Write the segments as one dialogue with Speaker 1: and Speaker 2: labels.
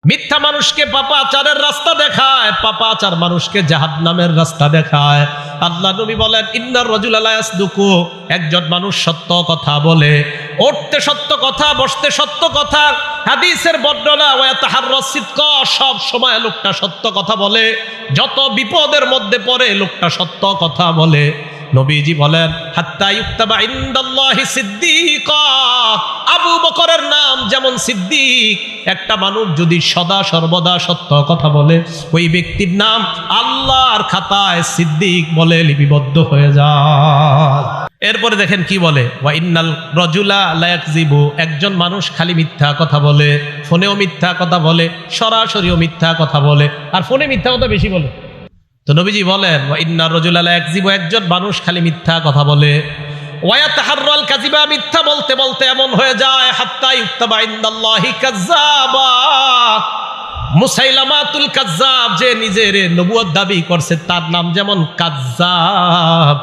Speaker 1: মিথ্যা মানুষকে পাপাচারের রাস্তা দেখায়, পাপাচার মানুষকে জাহান্নামের রাস্তা দেখায়। আল্লাহ নবী বলেন, ইন্নার রাজুলা লা ইয়াসদুকু, একজন মানুষ সত্য কথা বলে, উঠতে সত্য কথা, বসতে সত্য কথা। হাদিসের বর্ণনা, ওয়া ইয়াতাহাররাস সিদকা, সব সময় লোকটা সত্য কথা বলে, যত বিপদের মধ্যে পড়ে লোকটা সত্য কথা বলে। নবীজি বলেন, হাত্তা ইউক্তাবা ইনদাল্লাহি সিদ্দিকা, আবু বকরের নাম যেমন সিদ্দিক। একটা মানুষ যদি সদা সর্বদা সত্য কথা বলে, ওই ব্যক্তির নাম আল্লাহর খাতায় সিদ্দিক বলে লিপিবদ্ধ হয়ে যায়। এরপরে দেখেন কি বলে, ওয়া ইন্নাল রাজুলা লা ইয়াকযিবু, একজন মানুষ খালি মিথ্যা কথা বলে, ফোনেও মিথ্যা কথা বলে, সরাসরিও মিথ্যা কথা বলে, আর ফোনে মিথ্যা কথা বেশি বলে। তো নবীজি বলেন, ওয়া ইন্নার রাজুলা লা ইয়াকযিবু, একজন মানুষ খালি মিথ্যা কথা বলে, ওয়া ইয়াতাহাররাল কাযিবা, মিথ্যা বলতে বলতে এমন হয়ে যায়, হাত্তা ইউক্তাবা ইনদাল্লাহি কাযযাবা। মুসাইলামাতুল কাযযাব, যে নিজের নবুয়ত দাবি করছে, তার নাম যেমন কাযযাব।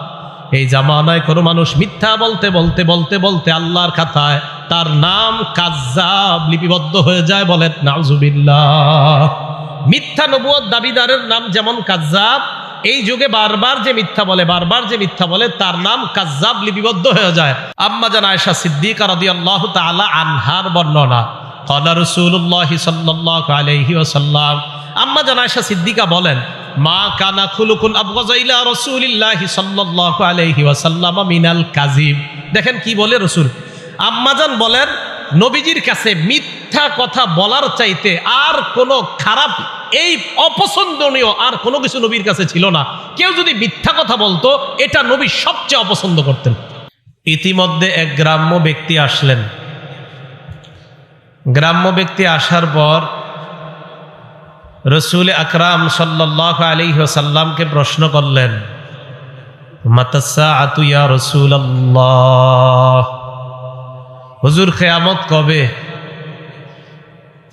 Speaker 1: এই জামানায় কোনো মানুষ মিথ্যা বলতে বলতে বলতে বলতে আল্লাহর খাতায় তার নাম কাযযাব লিপিবদ্ধ হয়ে যায়। বলেন নাউজুবিল্লাহ। মিথ্যা নবুয়ত দাবিদারের নাম যেমন কাযযাব, এই যুগে বারবার যে মিথ্যা বলে, বারবার যে মিথ্যা বলে, তার নাম কাযযাব লিপিবদ্ধ হয়ে যায়। আম্মা জান আয়েশা সিদ্দিকা রাদিয়াল্লাহু তাআলা আনহার বর্ণনা, ক্বালা রাসূলুল্লাহ সাল্লাল্লাহু আলাইহি ওয়াসাল্লাম, আম্মা জান আয়েশা সিদ্দিকা বলেন, মা কানা খুলুকুন আবগাযা ইলা রাসূলিল্লাহ সাল্লাল্লাহু আলাইহি ওয়াসাল্লাম মিনাল কাযিব। দেখেন কি বলে রাসূল। আম্মা জান বলেন, নবীজির কাছে মিথ্যা কথা বলার চাইতে আর কোনো খারাপ, এই অপছন্দনীয় আর কোনো কিছু নবীর কাছে ছিল না। কেউ যদি মিথ্যা কথা বলতো, এটা নবী সবচেয়ে অপছন্দ করতেন। ইতিমধ্যে এক গ্রাম্য ব্যক্তি আসলেন। গ্রাম্য ব্যক্তি আসার পর রাসূল আকরাম সাল্লাল্লাহু আলাইহি ওয়াসাল্লামকে প্রশ্ন করলেন, মাতাসসাআতু ইয়া রাসূলুল্লাহ, হুজুর কিয়ামত কবে?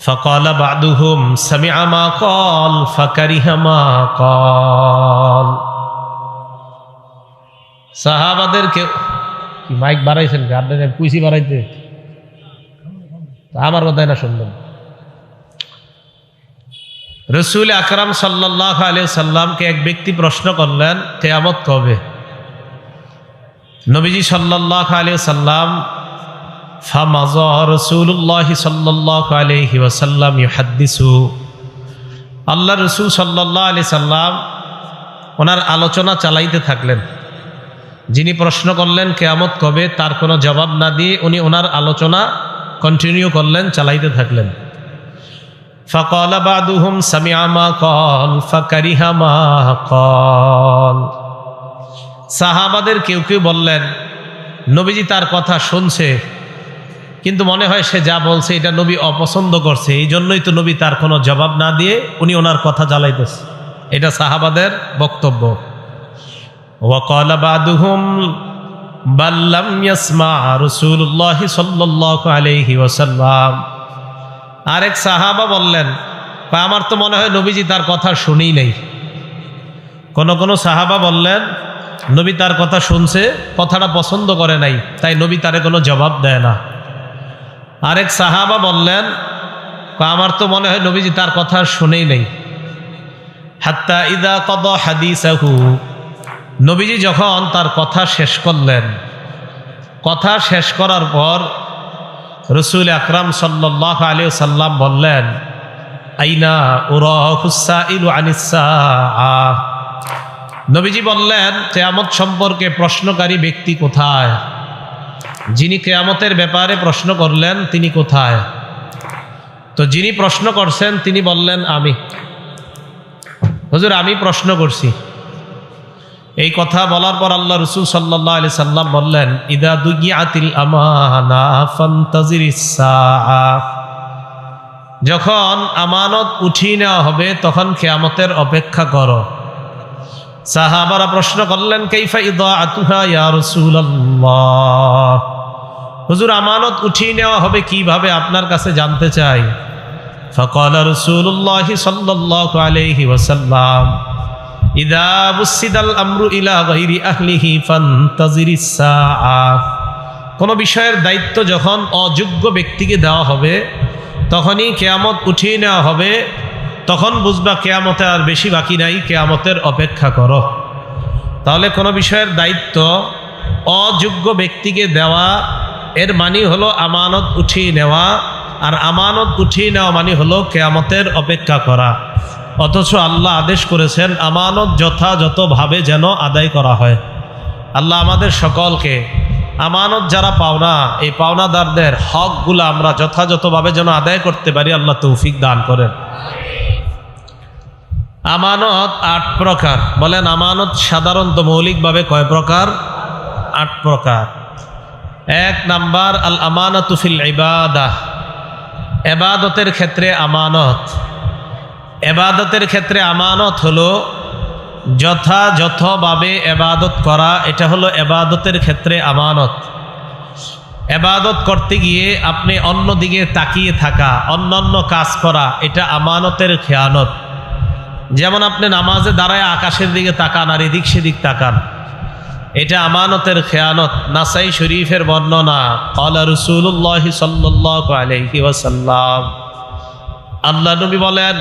Speaker 1: ফাকালা বাদুহুম সামিআ মা ক্বাল ফাকারিহা মা ক্বাল। সাহাবাদেরকে কি মাইক বাড়াইছেন, আপনারা কুইসি বাড়াইতে, আমার কথাই না শুনবেন। রাসূল আকরাম সাল্লাল্লাহু আলাইহি সাল্লামকে এক ব্যক্তি প্রশ্ন করলেন, কিয়ামত কবে? নবীজি সাল্লাল্লাহু আলাইহি সাল্লাম, ফামাযা রাসূলুল্লাহ সাল্লাল্লাহু আলাইহি ওয়াসাল্লাম ইউহাদ্দিসু, আল্লাহ রাসূল সাল্লাল্লাহু আলাইহি সাল্লাম ওনার আলোচনা চালাইতে থাকলেন। যিনি প্রশ্ন করলেন কিয়ামত কবে, তার কোনো জবাব না দিয়ে উনি ওনার আলোচনা কন্টিনিউ করলেন, চালাইতে থাকলেন। ফাকালা বাদুহুম সামিআ মা ক্বাল ফাকারিহা মা ক্বাল। সাহাবাদের কেউ কেউ বললেন, নবীজি তার কথা শুনছে, কিন্তু মনে হয় সে যা বলছে এটা নবী অপছন্দ করছে, এই জন্যই তো নবী তার কোনো জবাব না দিয়ে উনি ওনার কথা জ্বালাইতেছে। এটা সাহাবাদের বক্তব্য। ওয়া ক্বালা বাদুহুম বাল লাম ইয়াসমা রাসূলুল্লাহ সাল্লাল্লাহু আলাইহি ওয়াসাল্লাম। আরেক সাহাবা বললেন, আমার তো মনে হয় নবীজি তার কথা শুনেই নাই। কোন কোন সাহাবা বললেন, নবী তার কথা শুনছে, কথাটা পছন্দ করে নাই, তাই নবী তারে কোনো জবাব দেয় না। আরেক সাহাবা বললেন, আমার তো মনে হয় নবীজি তার কথা শুনেই নাই। হাত্তা ইদা কাদা হাদিসাহু, নবীজি যখন তার কথা শেষ করলেন, কথা শেষ করার পর রাসূল আকরাম সাল্লাল্লাহু আলাইহি ওয়াসাল্লাম বললেন, আইনা উরাহুস সাইলু আনিস সাআ। নবীজি বললেন, কিয়ামত সম্পর্কে প্রশ্নকারী ব্যক্তি কোথায়? যিনি কিয়ামতের ব্যাপারে প্রশ্ন করলেন তিনি কোথায়? তো যিনি প্রশ্ন করছেন তিনি বললেন, আমি। হুজুর, আমি প্রশ্ন করছি। এই কথা বলার পর আল্লাহ রাসূল সাল্লাল্লাহু আলাইহি সাল্লাম বললেন, ইদা দুগিয়াতিল আমানা ফান্তাজিরিস সাআ, যখন আমানত উঠিয়ে নেওয়া হবে তখন কিয়ামতের অপেক্ষা করো। সাহাবারা প্রশ্ন করলেন, কাইফা ইদাআতুহা ইয়া রাসূলুল্লাহ, হুজুর আমানত উঠিয়ে নেওয়া হবে কিভাবে, আপনার কাছে জানতে চাই। ফাকালা রাসূলুল্লাহ সাল্লাল্লাহু আলাইহি ওয়াসাল্লাম, ইদা বুসিদাল আমরু ইলা গায়রি আহলিহি ফান্তাজিরিস সাআ, কোন বিষয়ের দায়িত্ব যখন অযোগ্য ব্যক্তিকে দেওয়া হবে তখনই কিয়ামত উঠিয়ে নেওয়া হবে, তখন বুঝবা কিয়ামতে আর বেশি বাকি নাই, কিয়ামতের অপেক্ষা করো। তাহলে কোনো বিষয়ের দায়িত্ব অযোগ্য ব্যক্তিকে দেওয়া, এর মানে হলো আমানত উঠিয়ে নেওয়া, আর আমানত উঠিয়ে নেওয়া মানে হলো কিয়ামতের অপেক্ষা করা। অথচ আল্লাহ আদেশ করেছেন আমানত যথাযথভাবে যেন আদায় করা হয়। আল্লাহ আমাদের সকলকে আমানত যারা পাওনা, এই পাওনাদারদের হকগুলো আমরা যথাযথভাবে যেন আদায় করতে পারি, আল্লাহ তৌফিক দান করেন। আমানত 8 প্রকার। বলেন আমানত সাধারণত মৌলিকভাবে কয় প্রকার? 8 প্রকার। 1 নাম্বার আল আমানাতু ফিল ইবাদাহ, ইবাদতের ক্ষেত্রে আমানত। ইবাদতের ক্ষেত্রে আমানত হলো যথাযথভাবে ইবাদত করা, এটা হলো ইবাদতের ক্ষেত্রে আমানত। ইবাদত করতে গিয়ে আপনি অন্যদিকে তাকিয়ে থাকা, অন্যান্য কাজ করা, এটা আমানতের খেয়ানত। যেমন আপনি নামাজে দাঁড়ায় আকাশের দিকে তাকান আর এদিক সেদিক তাকান, এটা আমানতের খেয়ানত। নাসাই শরীফের বর্ণনা, ক্বালা রাসূলুল্লাহ সাল্লাল্লাহু আলাইহি ওয়াসাল্লাম, আল্লাহ নবী বলেন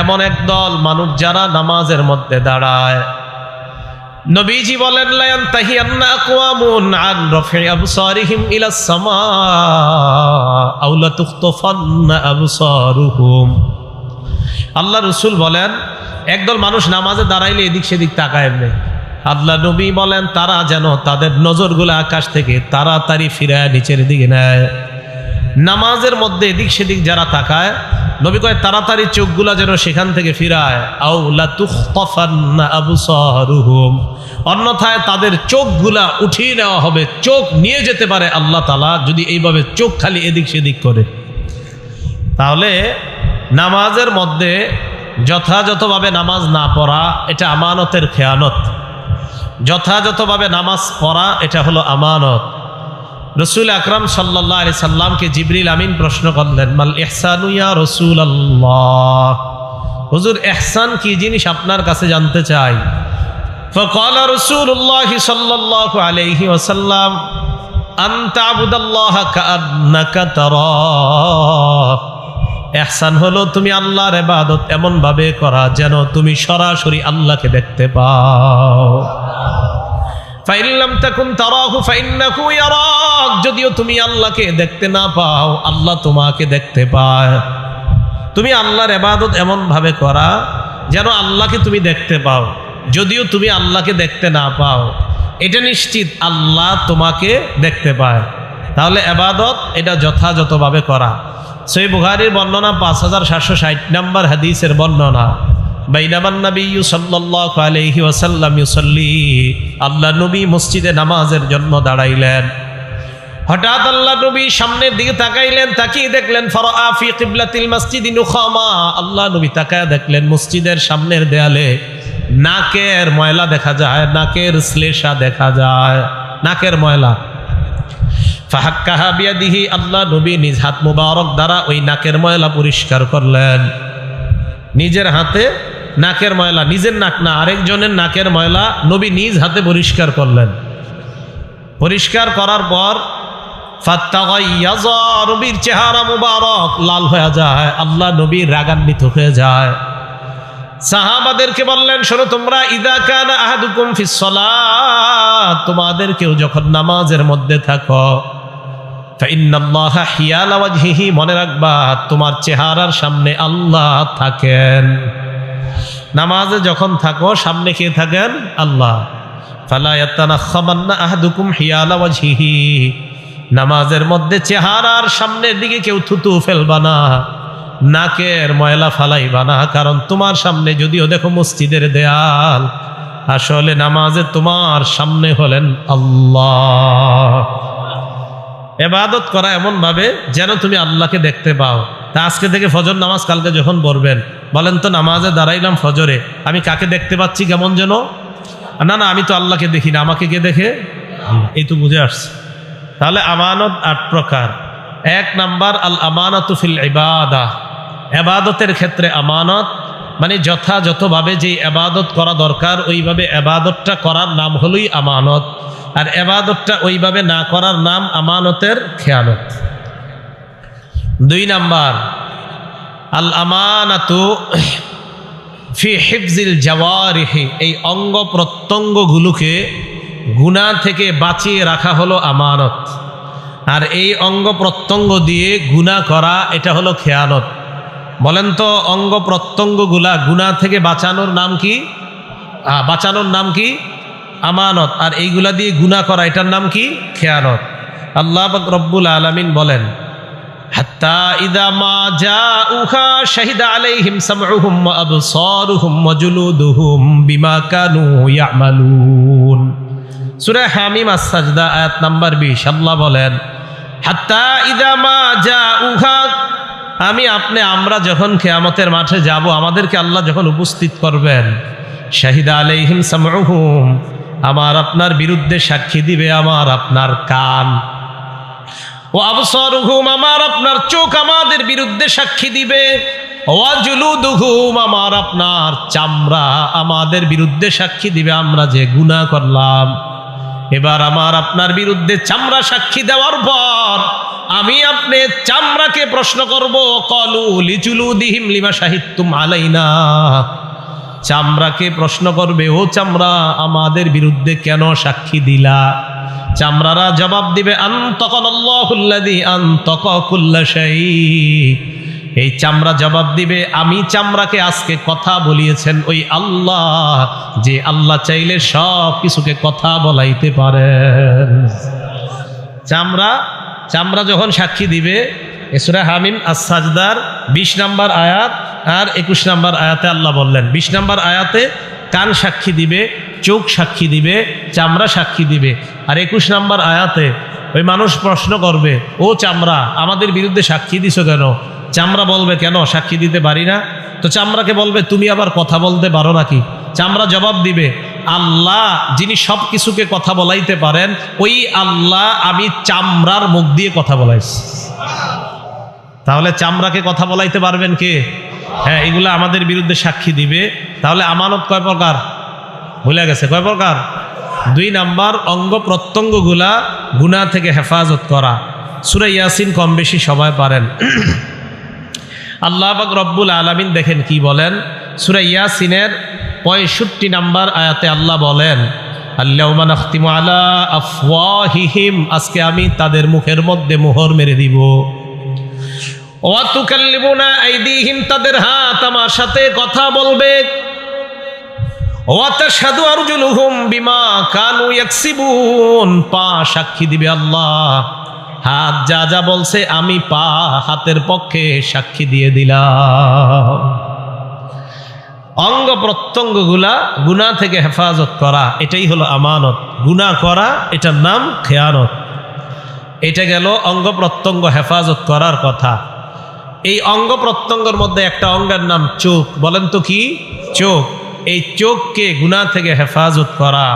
Speaker 1: এমন একদল মানুষ যারা নামাজের মধ্যে দাঁড়ায়, নবীজি বলেন লা ইয়ানতাহিয়ান্না আকওয়ামুন আন রাফি আবসারিহিম ইলাস সামা আও লা তুখতাফান্না আবসারুহুম। আল্লাহ রসুল বলেন একদল মানুষ নামাজে দাঁড়াইলে এদিক সেদিক তাকায় এমনি, আল্লাহ নবী বলেন তারা যেন তাদের নজরগুলো আকাশ থেকে তাড়াতাড়ি ফিরায় নিচের দিকে নেয়। নামাজের মধ্যে এদিক সেদিক যারা তাকায়, নবী কয় তাড়াতাড়ি চোখগুলা যেন সেখান থেকে ফিরায়। আও লা তুখতাফান্না আবসারুহুম, অন্যথায় তাদের চোখগুলা উঠিয়ে নেওয়া হবে, চোখ নিয়ে যেতে পারে আল্লাহ তাআলা যদি এইভাবে চোখ খালি এদিক সেদিক করে। তাহলে নামাজের মধ্যে যথাযথভাবে নামাজ না পড়া, এটা আমানতের খেয়ানত। যথাযথভাবে নামাজ পড়া, এটা হলো আমানত। রসুল আকরাম সাল্লাল্লাহু আলাইহি সাল্লামকে জিবরিল আমিন প্রশ্ন করলেন, মাল ইহসানু ইয়া রাসূলুল্লাহ, হুজুর ইহসান কি জিনিস আপনার কাছে জানতে চাই। ফাকালা রাসূলুল্লাহ সাল্লাল্লাহু আলাইহি ওয়াসাল্লাম আন তা'বুদাল্লাহা কাআন্নাকা তারাহ, ইহসান হলো তুমি আল্লাহর ইবাদত এমন ভাবে করা যেন তুমি সরাসরি আল্লাহকে দেখতে পাও। ফাইন লাম তাকুন তারাহু ফাইন্নাহু ইয়ারাক, যদিও তুমি আল্লাহকে দেখতে না পাও, আল্লাহ তোমাকে দেখতে পায়। তুমি আল্লাহর ইবাদত এমন ভাবে করা যেন আল্লাহকে তুমি দেখতে পাও, যদিও তুমি আল্লাহকে দেখতে না পাও, এটা নিশ্চিত আল্লাহ তোমাকে দেখতে পায়। তাহলে ইবাদত এটা যথাযথভাবে করা। সহিহ বুখারীর বর্ণনা 5760 নম্বর হাদিসের বর্ণনা, বাইনামান নবিয়্যু সাল্লাল্লাহু আলাইহি ওয়াসাল্লাম ইউসাল্লি, আল্লাহ নবী মসজিদে নামাজের জন্য দাঁড়াইলেন। হঠাৎ আল্লাহ নবী সামনের দিকে তাকাইলেন, তাকিয়ে দেখলেন ফারাআ ফি কিবলাতিল মসজিদি নুখামা, আল্লাহ নবী তাকায় দেখলেন মসজিদের সামনের দেয়ালে নাকের ময়লা দেখা যায়, নাকের শ্লেষা দেখা যায়, নাকের ময়লা। ফাহাক্কাহা বিয়াদিহি, আল্লাহ নবী নিজ হাত মুবারক দ্বারা ওই নাকের ময়লা পরিষ্কার করলেন। নিজের হাতে নাকের ময়লা, নিজের নাক না আরেকজনের নাকের ময়লা নবী নিজ হাতে পরিষ্কার করলেন। পরিষ্কার করার পর ফাত্তাগাইয়াযা, নবীর চেহারা মুবারক লাল হয়ে যায়, আল্লাহ নবী রাগান্বিত হয়ে যায়। সাহাবাদেরকে বললেন শোনো তোমরা, ইযা কানা আহাদুকুম ফিস সালাত, তোমাদের কেউ যখন নামাজের মধ্যে থাকো, ফাইন্নাল্লাহা হিয়ালা ওয়াজহিহি, মনে রাখবা তোমার চেহারার সামনে আল্লাহ থাকেন। নামাজে যখন থাকো সামনে কে থাকেন? আল্লাহ। ফালা ইয়াতানাখাবান্না আহাদুকুম হিয়ালা ওয়াজহিহি, নামাজের মধ্যে চেহারার সামনের দিকে কেউ থুতু ফেলবা না, নাকের ময়লা ফালাইবা না, কারণ তোমার সামনে যদিও দেখো মসজিদের দেয়াল, আসলে নামাজে তোমার সামনে হলেন আল্লাহ। ইবাদত করা এমন ভাবে যেন তুমি আল্লাহকে দেখতে পাও। তা আজকে থেকে ফজর নামাজ কালকে যখন পড়বেন, বলেন তো নামাজে দাঁড়াইলাম ফজরে, আমি কাকে দেখতে পাচ্ছি কেমন যেন? না না, আমি তো আল্লাহকে দেখি না, আমাকে কে দেখে? এই তো বুঝে আসছে। তাহলে আমানত 8 প্রকার। 1 নাম্বার আল আমানাতু ফিল ইবাদাহ, ইবাদতের ক্ষেত্রে আমানত মানে যথাযথভাবে যে ইবাদত করা দরকার ওইভাবে ইবাদতটা করার নাম হলোই আমানত, আর ইবাদতটা ওইভাবে না করার নাম আমানতের খেয়ানত। দুই নাম্বার আল আমানাতু ফি হিফজিল জাওয়ারিহি, এই অঙ্গ প্রত্যঙ্গগুলোকে গুনাহ থেকে বাঁচিয়ে রাখা হলো আমানত। আর এই অঙ্গ প্রত্যঙ্গ দিয়ে গুনাহ করা এটা হলো খেয়ানত। বলেন তো অঙ্গ প্রত্যঙ্গগুলা গুনাহ থেকে বাঁচানোর নাম কি? বাঁচানোর নাম কি? আমানত। আর এইগুলা দিয়ে গুনাহ করা এটার নাম কি? খেয়ানত। আল্লাহ পাক রব্বুল আলামিন বলেন হাত্তা ইযা মা জাউহা শাহিদা আলাইহিম সামউহুম ওয়া আবসারুহুম ওয়া জুলুদুহুম বিমা কানু ইয়ামালুন। সূরা হামিম আস-সাজদা আয়াত নাম্বার 20। আল্লাহ বলেন হাত্তা ইযা মা জাউহা, আমরা যখন কিয়ামতের মাঠে যাব, আমাদেরকে আল্লাহ যখন উপস্থিত করবেন, শাহিদা আলাইহিম সামউহুম, আমার আপনার বিরুদ্ধে সাক্ষী দিবে আমার আপনার কান, ওয়া আবসারুহুম, আমার আপনার চোখ আমাদের বিরুদ্ধে সাক্ষী দিবে, ওয়া জুলুদুহুম, আমার আপনার চামড়া আমাদের বিরুদ্ধে সাক্ষী দিবে আমরা যে গুনাহ করলাম। এবার আমার আপনার বিরুদ্ধে চামড়া সাক্ষী দেওয়ার পর আমি আপনি চামড়াকে প্রশ্ন করব, ক্বালু লিজুলুদিহিম লিমা শাহিদতুম আলাইনা, চামড়াকে প্রশ্ন করবে, ও চামড়া আমাদের বিরুদ্ধে কেন সাক্ষী দিলা? চামড়ারা জবাব দিবে আনতাকাল্লাহুল্লাযী আনতাকা কুল্লা শাই, এই চামড়া জবাব দিবে আমি চামড়াকে আজকে কথা বলিয়েছেন ওই আল্লাহ, যে আল্লাহ চাইলে সব কিছুকে কথা বলাইতে পারেন। চামড়া যখন সাক্ষী দিবে, সূরা হামিম আস-সাজদার 20 নম্বর আয়াত আর 21 নম্বর আয়াতে আল্লাহ বললেন, 20 নম্বর আয়াতে কান সাক্ষী দিবে, চোখ সাক্ষী দিবে, চামড়া সাক্ষী দিবে। আর 21 নম্বর আয়াতে ওই মানুষ প্রশ্ন করবে, ও চামড়া আমাদের বিরুদ্ধে সাক্ষী দিছো কেন? চামড়া বলবে কেন সাক্ষী দিতে পারি না। তো চামড়াকে বলবে তুমি আবার কথা বলতে পারো নাকি? চামড়া জবাব দিবে আল্লাহ যিনি সব কিছুকে কথা বলাইতে পারেন, ওই আল্লাহ আমি চামড়ার মুখ দিয়ে কথা বলাইছি। তাহলে চামড়াকে কথা বলাইতে পারবেন কে? হ্যাঁ, এগুলো আমাদের বিরুদ্ধে সাক্ষী দিবে। তাহলে আমানত কয় প্রকার? ভুলে গেছে কয় প্রকার? 2 নাম্বার অঙ্গ প্রত্যঙ্গগুলা গুনাহ থেকে হেফাজত করা। সূরা ইয়াসিন কম বেশি সবাই পারেন। আল্লাহ পাক রব্বুল আলামিন দেখেন কি বলেন, সূরা ইয়াসিনের 65 নাম্বার আয়াতে আল্লাহ বলেন আল্লাহুম্মা নাখতিমু আলা আফওয়াহিহিম, আজকে আমি তাদের মুখের মধ্যে মোহর মেরে দিব, ওয়া তুকাল্লিমুনা আইদিহিম, তাদের হাত আমার সাথে কথা বলবে, ওয়া তাশহাদু আরজুলুহুম বিমা কানু ইয়াকসিবুন, পা সাক্ষী দিবে আল্লাহ, হাত যা যা বলছে আমি পা হাতের পক্ষে সাক্ষী দিয়ে দিলাম। অঙ্গ প্রত্যঙ্গগুলা গুনাহ থেকে হেফাজত করা, এটাই হলো আমানত। গুনাহ করা এটার নাম খেয়ানত। এটা গেল অঙ্গ প্রত্যঙ্গ হেফাজত করার কথা। এই অঙ্গ প্রত্যঙ্গের মধ্যে একটা অঙ্গের নাম চোখ। বলেন তো কি? চোখ। এই চোখকে গুনাহ থেকে হেফাজত করা।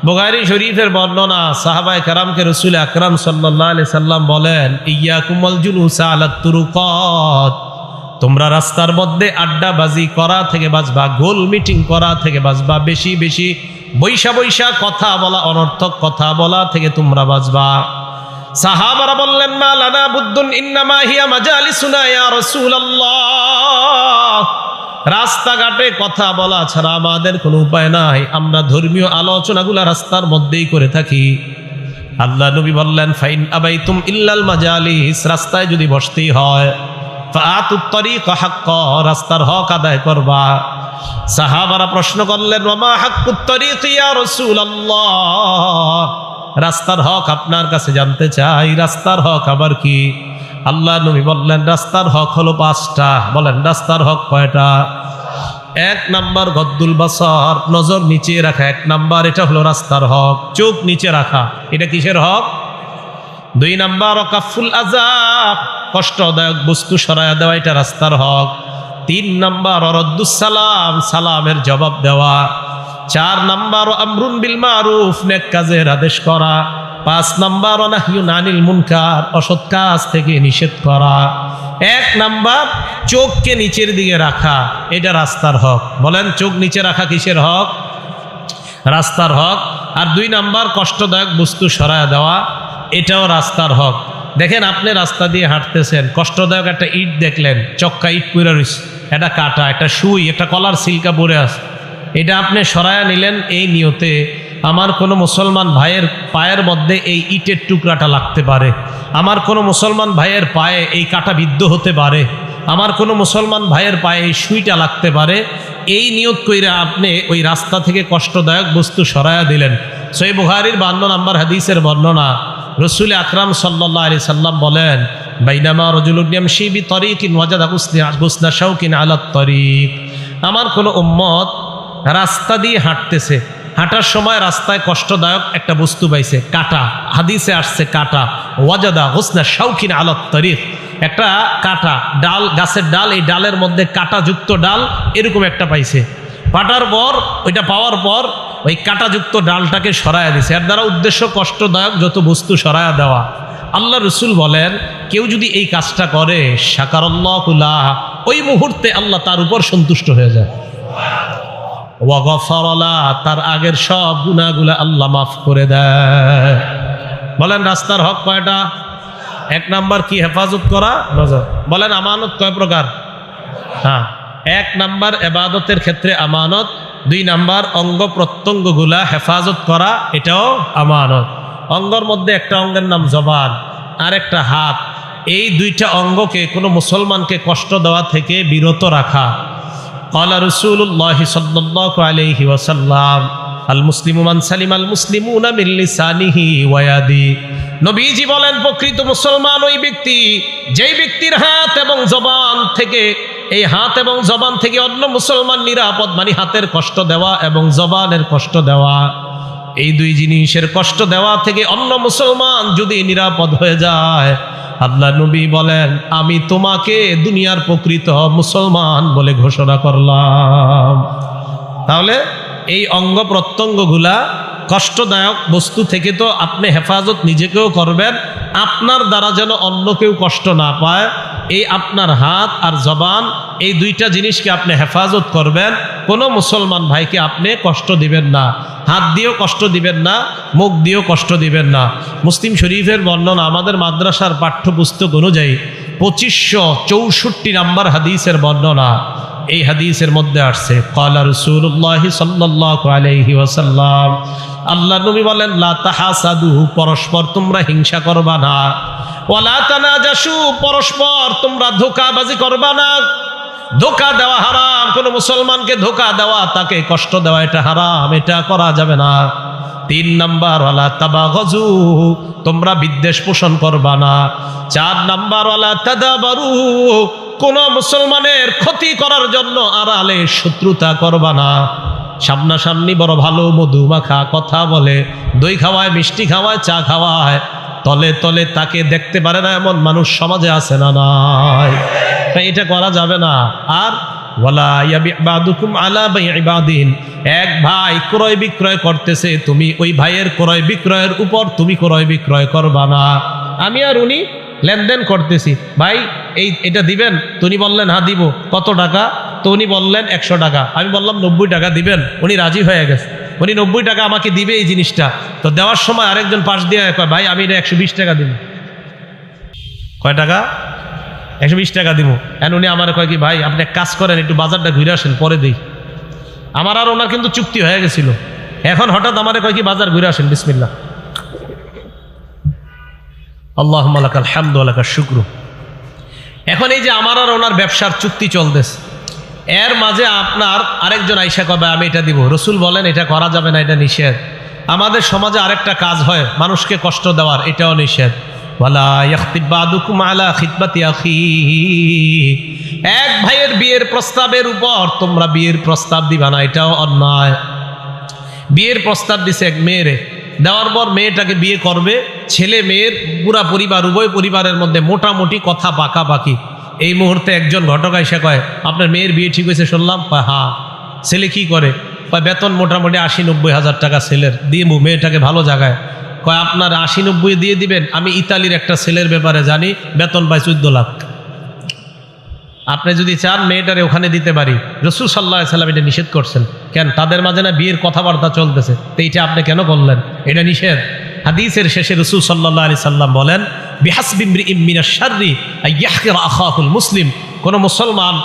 Speaker 1: বুখারী শরীফের বর্ণনা, সাহাবায়ে কেরামকে রাসূল আকরাম সাল্লাল্লাহু আলাইহি সাল্লাম বলেন ইয়াকুমুল জুলুসা আলাত তুরুকাত, তোমরা রাস্তার মধ্যে আড্ডাবাজি করা থেকে বাঁচবা, গোল মিটিং করা থেকে বাঁচবা, বেশি বেশি বৈশা কথা বলা, অনর্থক কথা বলা থেকে তোমরা বাঁচবা। সাহাবারা বললেন মা লানা বুদ্দুন ইন্নামা হিয়া মাজালিসুনা ইয়া রাসূলুল্লাহ, রাস্তাঘাটে কথা বলা ছাড়া আমাদের কোনো উপায় নাই, আমরা ধর্মীয় আলোচনাগুলো রাস্তার মধ্যেই করে থাকি। আল্লাহ নবী বললেন ফাইন আবাইতুম ইল্লাল মাজালিস, রাস্তায় যদি বসতেই হয় ফাআতুত তরিক হাক্ক, রাস্তার হক আদায় করবা। সাহাবারা প্রশ্ন করলেন ওয়া মা হাক্কুত তরিক ইয়া রাসূলুল্লাহ, রাস্তার হক আপনার কাছে জানতে চাই, রাস্তার হক আবার কি? আল্লাহ নবী বললেন রাস্তার হক হলো 5টা। বলেন রাস্তার হক কয়টা? 1 নাম্বার গদ্দুল বাসার, নজর নিচে রাখা 1 নাম্বার, এটা হলো রাস্তার হক। চোখ নিচে রাখা, এটা কিসের হক? 2 নাম্বার কাফুল আযা, কষ্টদায়ক বস্তু সরায়া দেওয়া, এটা রাস্তার হক। 3 নাম্বার রদ্দুস সালাম, সালামের জবাব দেওয়া। 4 নাম্বার আমরুন বিল মারুফ, নেক কাজের আদেশ করা। 5 নাম্বার নাহয়ুন আনিল মুনকার, অসৎ কাজ থেকে নিষেধ করা। 1 নাম্বার চোখকে নিচের দিকে রাখা, এটা রাস্তার হক। বলেন চোখ নিচে রাখা কিসের হক? রাস্তার হক। আর 2 নাম্বার কষ্টদায়ক বস্তু সরায়া দেওয়া, এটাও রাস্তার হক। দেখেন আপনি রাস্তা দিয়ে হাঁটতেছেন, কষ্টদায়ক একটা ইট দেখলেন, চক্কা ইট পুরা রয়েছে, একটা কাটা, একটা সুই, একটা কলার সিল্কা পরে আছে, এটা আপনি সরায়া নিলেন এই নিয়তে আমার কোনো মুসলমান ভাইয়ের পায়ের মধ্যে এই ইটের টুকরাটা লাগতে পারে, আমার কোনো মুসলমান ভাইয়ের পায়ে এই কাটা বিদ্ধ হতে পারে, আমার কোনো মুসলমান ভাইয়ের পায়ে এই সুইটা লাগতে পারে, এই নিয়ত কইরা আপনি ওই রাস্তা থেকে কষ্টদায়ক বস্তু সরায়া দিলেন। সহিহ বুখারীর 52 নম্বর হাদিসের বর্ণনা, রসুল আকরাম সাল্লাল্লাহু আলাইহি সাল্লাম বলেন, বাইনামা রাজুলুন ইয়ামশি বিতরিকিন ওয়াজাদা গুসনা শাওকিন আলা তরিক, আমার কোনো উম্মত রাস্তা দিয়ে হাঁটতেছে, হাঁটার সময় রাস্তায় কষ্টদায়ক একটা বস্তু পাইছে, কাটা, হাদিসে আসছে কাটা, ওয়াজাদা গুসনা শাওকিন আলা তরিক, একটা কাটা ডাল, গাছের ডাল, এই ডালের মধ্যে কাটাযুক্ত ডাল এরকম একটা পাইছে, পাটার পর ওইটা পাওয়ার পর ওই কাটাযুক্ত ডালটাকে সরায়া দিছে, এর দ্বারা উদ্দেশ্য কষ্টদায়ক যত বস্তু সরায়া দেওয়া। আল্লাহ রসুল বলেন, কেউ যদি এই কাজটা করে শাকারাল্লাহু লাহ, ওই মুহূর্তে আল্লাহ তার উপর সন্তুষ্ট হয়ে যায়, ওয়া গফারা লাহ, তার আগের সব গুনাহগুলো আল্লাহ মাফ করে দেয়। বলেন রাস্তার হক কয়টা? 1 নাম্বার কি? হেফাজত করা। বলেন আমানত কয় প্রকার? হ্যাঁ, 1 নাম্বার ইবাদতের ক্ষেত্রে আমানত, 2 নাম্বার অঙ্গ প্রত্যঙ্গগুলা হেফাজত করা, এটাও আমানত। অঙ্গর মধ্যে একটা অঙ্গের নাম জবান, আর একটা হাত, এই 2টা অঙ্গকে কোনো মুসলমানকে কষ্ট দেওয়া থেকে বিরত রাখা। ক্বালা রাসূলুল্লাহ সাল্লাল্লাহু আলাইহি ওয়াসাল্লাম, আল মুসলিমু মান সালিমাল মুসলিমুনা মিন লিসানিহি ওয়া ইয়াদি, নবীজি বলেন প্রকৃত মুসলমান ওই ব্যক্তি যেই ব্যক্তির হাত এবং জবান থেকে, এই হাত এবং জবান থেকে অন্য মুসলমান নিরাপদ, মানে হাতের কষ্ট দেওয়া এবং জবানের কষ্ট দেওয়া, এই 2 জিনিসের কষ্ট দেওয়া থেকে অন্য মুসলমান যদি নিরাপদ হয়ে যায়, আল্লাহ নবী বলেন আমি তোমাকে দুনিয়ার প্রকৃত মুসলমান বলে ঘোষণা করলাম। তাহলে এই অঙ্গ প্রত্যঙ্গগুলা কষ্টদায়ক বস্তু থেকে তো আপনি হেফাজত নিজেকেও করবেন, আপনার দ্বারা যেন অন্য কেউ কষ্ট না পায়, এই আপনার হাত আর জবান, এই 2টা জিনিসকে আপনি হেফাজত করবেন। কোনো মুসলমান ভাইকে আপনি কষ্ট দিবেন না, হাত দিয়েও কষ্ট দিবেন না, মুখ দিয়েও কষ্ট দিবেন না। মুসলিম শরীফের বর্ণনা, আমাদের মাদ্রাসার পাঠ্যপুস্তক অনুযায়ী 2564 নাম্বার হাদিসের বর্ণনা, এই হাদিসের মধ্যে আসছে, ক্বালা রাসূলুল্লাহ সাল্লাল্লাহু আলাইহি ওয়াসাল্লাম, আল্লাহ নবী বলেন, লা তাহাসাদু, পরস্পর তোমরা হিংসা করবা না, ওয়ালা তানাজাসু, পরস্পর তোমরা ধোঁকাবাজি করবা না। ধোঁকা দেওয়া হারাম, কোনো মুসলমানকে ধোঁকা দেওয়া, তাকে কষ্ট দেওয়া, এটা হারাম, এটা করা যাবে না। 3 নাম্বার, ওয়ালা তাবাগজু, তোমরা বিদ্বেষ পোষণ করবা না। 4 নাম্বার, ওয়ালা তাদাবারু, কোন মুসলমানের ক্ষতি করার জন্য আড়ালে শত্রুতা করবা না। সামনাসামনি বড় ভালো মধু মাখা কথা বলে, দই খাওয়ায়, মিষ্টি খাওয়ায়, চা খাওয়ায়, তলে তলে তাকে দেখতে পারে না এমন মানুষ সমাজে আছে না নাই? তাই এটা করা যাবে না। আর ওয়ালা ইয়াবি বাদুকুম আলা বাই'i বাদিন, এক ভাই ক্রয় বিক্রয় করতেছে, তুমি ওই ভাইয়ের ক্রয় বিক্রয়ের উপর তুমি ক্রয় বিক্রয় করবা না। আমি আর উনি লেনদেন করতেছি, ভাই এটা দিবেন? উনি বললেন হ্যাঁ দিব। কত টাকা? তো উনি বললেন 100 টাকা। আমি বললাম 90 টাকা দিবেন। উনি রাজি হয়ে গেছে, উনি 90 টাকা আমাকে দিবে এই জিনিসটা। তো দেওয়ার সময় আরেকজন পাশ দিয়ে কয়, ভাই আমি এটা 120 টাকা দিব। কয় টাকা? 120 টাকা দিব। এখন উনি আমার কয় কি, ভাই আপনি এক কাজ করেন, একটু বাজারটা ঘুরে আসেন, পরে দিই। আমার আর ওনার কিন্তু চুক্তি হয়ে গেছিল। এখন হঠাৎ আমার কয় কি, বাজার ঘুরে আসেন, বিসমিল্লাহ। আল্লাহুম্মা লাকাল হামদু ওয়া লাকাশ শুকরু। এখন এই যে আমার আর ওনার ব্যবসার চুক্তি চলতেছে, এর মাঝে আপনার আরেকজন আইসা কবে আমি এটা দিব। রসুল বলেন এটা করা যাবে না, এটা নিষেধ। আমাদের সমাজে আরেকটা কাজ হয় মানুষকে কষ্ট দেওয়ার, এটাও নিষেধ। ওয়ালা ইয়াখতিব বাদুকুম আলা খিতবাতি আখিহি, এক ভাইয়ের বিয়ের প্রস্তাবের উপর তোমরা বিয়ের প্রস্তাব দিবা না, এটাও অন্যায়। বিয়ের প্রস্তাব দিছে এক মেয়েরে, দেওয়ার পর মেয়েটাকে বিয়ে করবে, ছেলে মেয়ের পুরা পরিবার, উভয় পরিবারের মধ্যে মোটামুটি কথা পাকাপাকি। এই মুহূর্তে একজন ঘটক আইসা কয়, আপনার মেয়ের বিয়ে ঠিক হয়েছে শুনলাম। কয় হ্যাঁ। ছেলে কি করে? কয় বেতন মোটামুটি 80-90 হাজার টাকা ছেলের, দিয়ে মেয়েটাকে ভালো জায়গায়। কয় আপনার 80-90 দিয়ে দিবেন? আমি ইতালির একটা ছেলের ব্যাপারে জানি, বেতন পায় 14 লাখ। আপনি যদি চান মেয়েটারে ওখানে দিতে পারি। রাসূল সাল্লাল্লাহু আলাইহি সাল্লাম এটা নিষেধ করছেন। কেন? তাদের মাঝে না বিয়ের কথাবার্তা চলতেছে, তো এইটা আপনি কেন করলেন? এটা নিষেধ। হাদিসের শেষে রাসূল সাল্লাল্লাহু আলাইহি সাল্লাম বলেন, বিহাসবি ইমরিইম মিনাশ শাররি আইয়াহকিরা আখাহুল মুসলিম। কোন মুসলমান,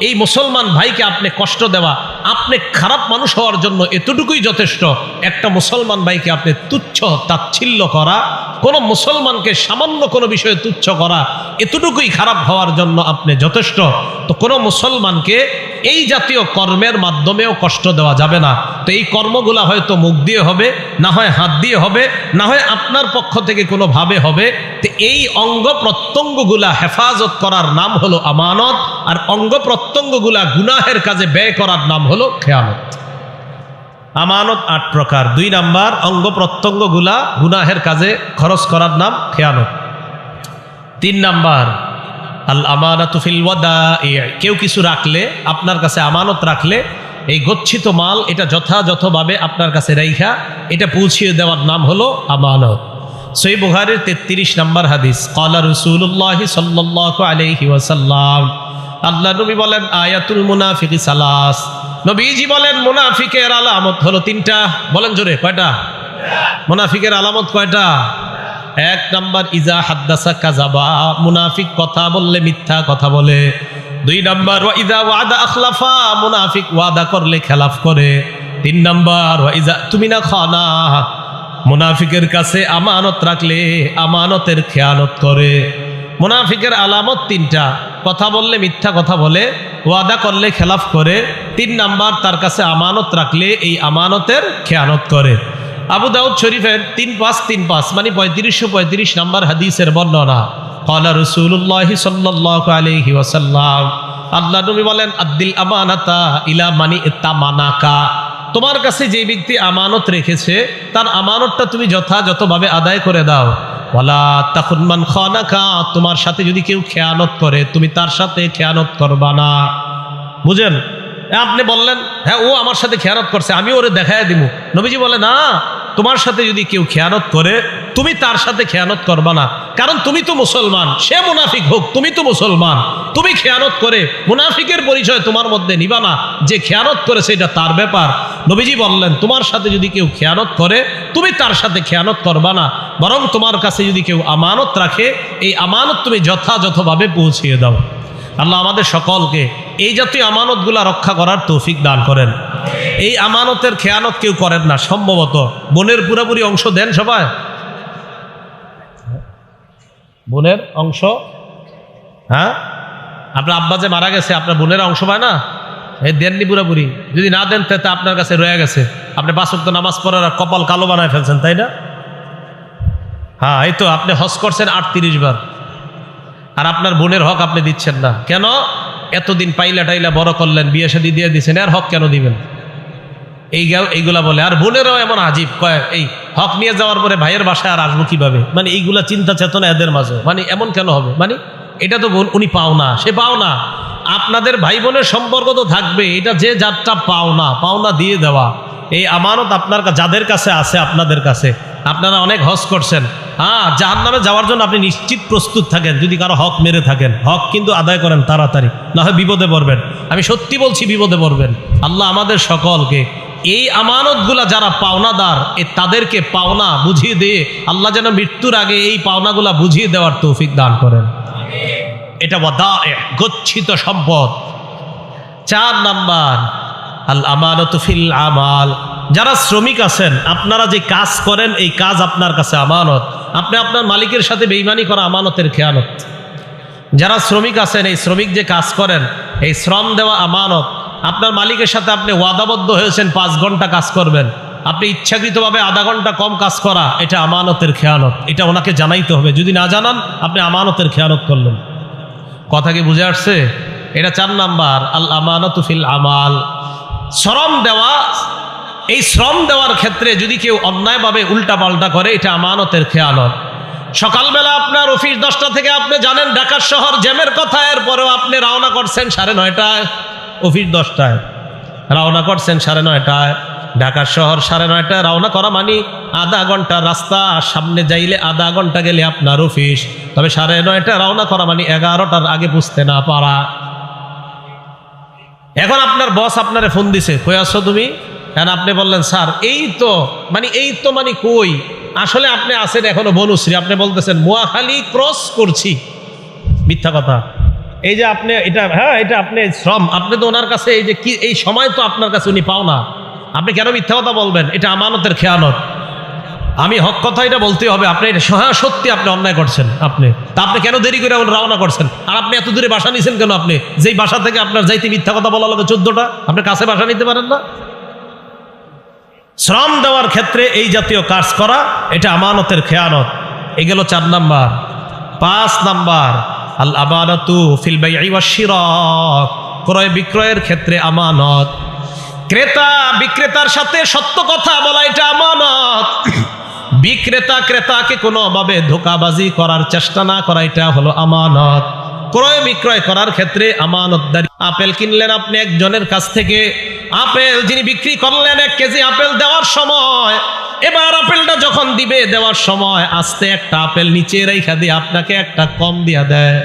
Speaker 1: এই মুসলমান ভাইকে আপনি কষ্ট দেওয়া, আপনি খারাপ মানুষ হওয়ার জন্য এতটুকুই যথেষ্ট। একটা মুসলমান ভাইকে আপনি তুচ্ছ তাচ্ছিল্য করা, কোন মুসলমানকে সামান্য কোনো বিষয়ে তুচ্ছ করা, এতটুকুই খারাপ হওয়ার জন্য আপনি যথেষ্ট। তো কোনো মুসলমানকে এই জাতীয় কর্মের মাধ্যমেও কষ্ট দেওয়া যাবে না। তো এই কর্মগুলা হয়তো মুখ দিয়ে হবে, না হয় হাত দিয়ে হবে, না হয় আপনার পক্ষ থেকে কোনোভাবে হবে। তো এই অঙ্গ প্রত্যঙ্গগুলা হেফাজত করার নাম হলো আমানত, আর অঙ্গ প্রত্যঙ্গগুলা গুনাহের কাজে ব্যয় করার নাম হলো খেয়ানত। আমানত 8 প্রকার। 2 নাম্বার, অঙ্গ প্রত্যঙ্গগুলা গুনাহের কাজে খরচ করার নাম খেয়ানত। 3 নাম্বার, আল আমানাতু ফিল ওয়াদাই, কেউ কিছু রাখলে, আপনার কাছে আমানত রাখলে, এই গচ্ছিত মাল এটা যথাযথভাবে আপনার কাছে রাইখা এটা পৌঁছিয়ে দেওয়ার নাম হলো আমানত। সহিহ বুখারীর 33 নম্বর হাদিস, ক্বালা রাসূলুল্লাহ সাল্লাল্লাহু আলাইহি ওয়াসাল্লাম, আল্লাহ নবী বলেন, আয়াতুল মুনাফিকি সালাস, নবীজি বলেন মুনাফিকের আলামত হলো 3টা। বলেন জোরে, কয়টা? মুনাফিকের আলামত কয়টা? 1 নাম্বার, ইজা হাদ্দাসা কাযাবা, মুনাফিক কথা বললে মিথ্যা কথা বলে। 2 নাম্বার, ওয়া ইজা ওয়াদা আখলাফা, মুনাফিক ওয়াদা করলে খেলাফ করে। 3 নাম্বার, ওয়া ইজা তুমিনা খানা, মুনাফিকের কাছে আমানত রাখলে আমানতের খেয়ানত করে। মুনাফিকের আলামত 3টা, কথা বললে মিথ্যা কথা বলে, ওয়াদা করলে খেলাফ করে, 3 নাম্বার তার কাছে আমানত রাখলে এই আমানতের খেয়ানত করে। আবু দাউদ শরীফের 3535 মানে 3535 নাম্বার হাদিসের বর্ণনা, ক্বালা রাসূলুল্লাহ সাল্লাল্লাহু আলাইহি ওয়াসাল্লাম, আল্লাহ নবী বলেন, আদ্দিল আমানাতা ইলা মানি ইত্তামানাকা, তোমার কাছে যে ব্যক্তি আমানত রেখেছে তার আমানতটা তুমি যথাযথভাবে আদায় করে দাও। ওয়ালা তাকুন মান খানাকা, তোমার সাথে যদি কেউ খেয়ানত করে তুমি তার সাথে খেয়ানত করবা না। বুঝেন? আপনি বললেন, হ্যাঁ ও আমার সাথে খেয়ানত করছে, আমি ওরে দেখায় দিব। নবীজি বলে, না, তোমার সাথে যদি কেউ খেয়ানত করে তুমি তার সাথে খেয়ানত করবা না, কারণ তুমি তো মুসলমান, সে মুনাফিক হোক, তুমি তো মুসলমান। তুমি খেয়ানত করে মুনাফিকের পরিচয় তোমার মধ্যে নিবা না, যে খেয়ানত করেছে এটা তার ব্যাপার। নবীজি বললেন, তোমার সাথে যদি কেউ খেয়ানত করে তুমি তার সাথে খেয়ানত করবা না, বরং তোমার কাছে যদি কেউ আমানত রাখে এই আমানত তুমি যথাযথভাবে পৌঁছিয়ে দাও। আল্লাহ আমাদের সকলকে এই জাতীয় আমানতগুলা রক্ষা করার তৌফিক দান করেন। এই আমানতের খেয়ানত কেউ করেন না। সম্ভবত বোনের পুরোপুরি অংশ দেন সবাই? বোনের অংশ, হ্যাঁ, আপনার আব্বা যে মারা গেছে আপনার বোনের অংশ পায় না, এই দেননি পুরোপুরি। যদি না দেন তাতে আপনার কাছে রয়ে গেছে, আপনি 5 ওয়াক্ত নামাজ পড়ার কপাল কালো বানায় ফেলছেন, তাই না? হ্যাঁ, এই তো আপনি হজ করছেন 38 বার, আর আপনার বোনের হক আপনি দিচ্ছেন না কেন? এতদিন পাইলা টাইলা বড় করলেন, বিয়ে শাদী দিয়ে দিচ্ছেন, এর হক কেন দিবেন? এইগুলা বলে। আর বোনেরাও এমন আজীব, কয় এই হক নিয়ে যাওয়ার পরে ভাইয়ের বাসায় আর আসবো কিভাবে, মানে এইগুলা চিন্তা চেতনা এদের মাঝে, মানে এমন কেন হবে, মানে এটা তো উনি পাও না, সে পাও না। আপনাদের ভাই বোনের সম্পর্ক তো থাকবে, এটা যে যারটা পাওনা দিয়ে দেওয়া। এই আমানত আপনার যাদের কাছে আছে, আপনাদের কাছে, আপনারা অনেক হজ করছেন, হ্যাঁ, জাহান্নামে যাওয়ার জন্য আপনি নিশ্চিত প্রস্তুত থাকেন যদি কারো হক মেরে থাকেন। হক কিন্তু আদায় করেন তাড়াতাড়ি, না হয় বিপদে পড়বেন। আমি সত্যি বলছি, বিপদে পড়বেন। আল্লাহ আমাদের সকলকে এই আমানতগুলা যারা পাওনাদার, তাদেরকে পাওনা বুঝিয়ে দিয়ে আল্লাহ যেন মৃত্যুর আগে এই পাওনাগুলা বুঝিয়ে দেওয়ার তৌফিক দান করেন। এটা গচ্ছিত সম্পদ। 4 নাম্বার, আল আমানাতু ফিল আমাল, যারা শ্রমিক আছেন, আপনারা যে কাজ করেন এই কাজ আপনার কাছে আমানত। আপনি আপনার মালিকের সাথে বেঈমানি করা আমানতের খেয়ানত। যারা শ্রমিক আছেন, এই শ্রমিক যে কাজ করেন, এই শ্রম দেওয়া আমানত। আপনার মালিকের সাথে আপনি ওয়াদাবদ্ধ হয়েছেন 5 ঘন্টা কাজ করবেন, আপনি ইচ্ছাকৃতভাবে আধা ঘন্টা কম কাজ করা, এটা আমানতের খেয়ানত। এটা ওনাকে জানাইতে হবে, যদি না জানান আপনি আমানতের খেয়ানত করলেন। কথা কি বুঝে আসছে? এটা 4 নাম্বার, আল আমানাতু ফিল আমাল, শ্রম দেওয়া। এই শ্রম দেওয়ার ক্ষেত্রে যদি কেউ অন্যায়ভাবে উল্টাপাল্টা করে, এটা আমানতের খেয়ানত। সকালবেলা আপনার অফিস 10টা থেকে, আপনি জানেন ঢাকা শহর জ্যামের কথা, এরপরেও আপনি রওনা করছেন 9:30টায়, অফিস 10টায়, রওনা করছেন 9:30টায়। ঢাকা শহর 9:30টায় রওনা করা মানে আধা ঘন্টা রাস্তা, সামনে যাইলে আধা ঘন্টা গেলে আপনার অফিস। তবে 9:30টায় রওনা করা মানে 11টার আগে বুঝতে না পারা। এখন আপনার বস আপনারে ফোন দিছে, কই আছো তুমি? এখন আপনি বললেন, স্যার এই তো মানে কই, আসলে আপনি আছেন এখনো বনুশ্রী, আপনি বলতেছেন মোয়াখালী ক্রস করছি, মিথ্যা কথা। এই যে আপনি এটা, হ্যাঁ এটা আপনি শ্রম, আপনি তো ওনার কাছে এই যে কি এই সময় তো আপনার কাছে উনি পাও না, আপনি কেন মিথ্যা কথা বলবেন? এটা আমানতের খেয়ানত। আমি হক কথা এটা বলতে হবে, আপনি এটা সত্যি আপনি অন্যায় করছেন, আপনি তা আপনি কেন দেরি করে রওনা করছেন? আর আপনি এত দূরে বাসা নিছেন কেন? আপনি যেই বাসা থেকে আপনার যাইতে মিথ্যা কথা বলা লাগে 14টা, আপনি কাছে বাসা নিতে পারেন না? শ্রম দেওয়ার ক্ষেত্রে এই জাতীয় কাজ করা এটা আমানতের খেয়ানত। এ গেল 4 নাম্বার। 5 নাম্বার আল আমানাতু ফিল বাই'i ওয়াশ শিরা, ক্রয় বিক্রয়ের ক্ষেত্রে আমানত। ক্রেতা বিক্রেতার সাথে সত্য কথা বলা এটা আমানত। বিক্রেতা ক্রেতাকে কোনোভাবে ধোঁকাবাজি করার চেষ্টা না করা এটা হলো আমানত। ক্রয় বিক্রয় করার ক্ষেত্রে আমানতদারি। আপেল কিনলেন আপনি একজনের কাছ থেকে, আপেল যিনি বিক্রি করলেন 1 কেজি আপেল দেওয়ার সময়, এবার আপেলটা যখন দিবে দেওয়ার সময় আস্তে একটা আপেল নিচে রেখা দিয়ে আপনাকে একটা কম দিয়া দেয়।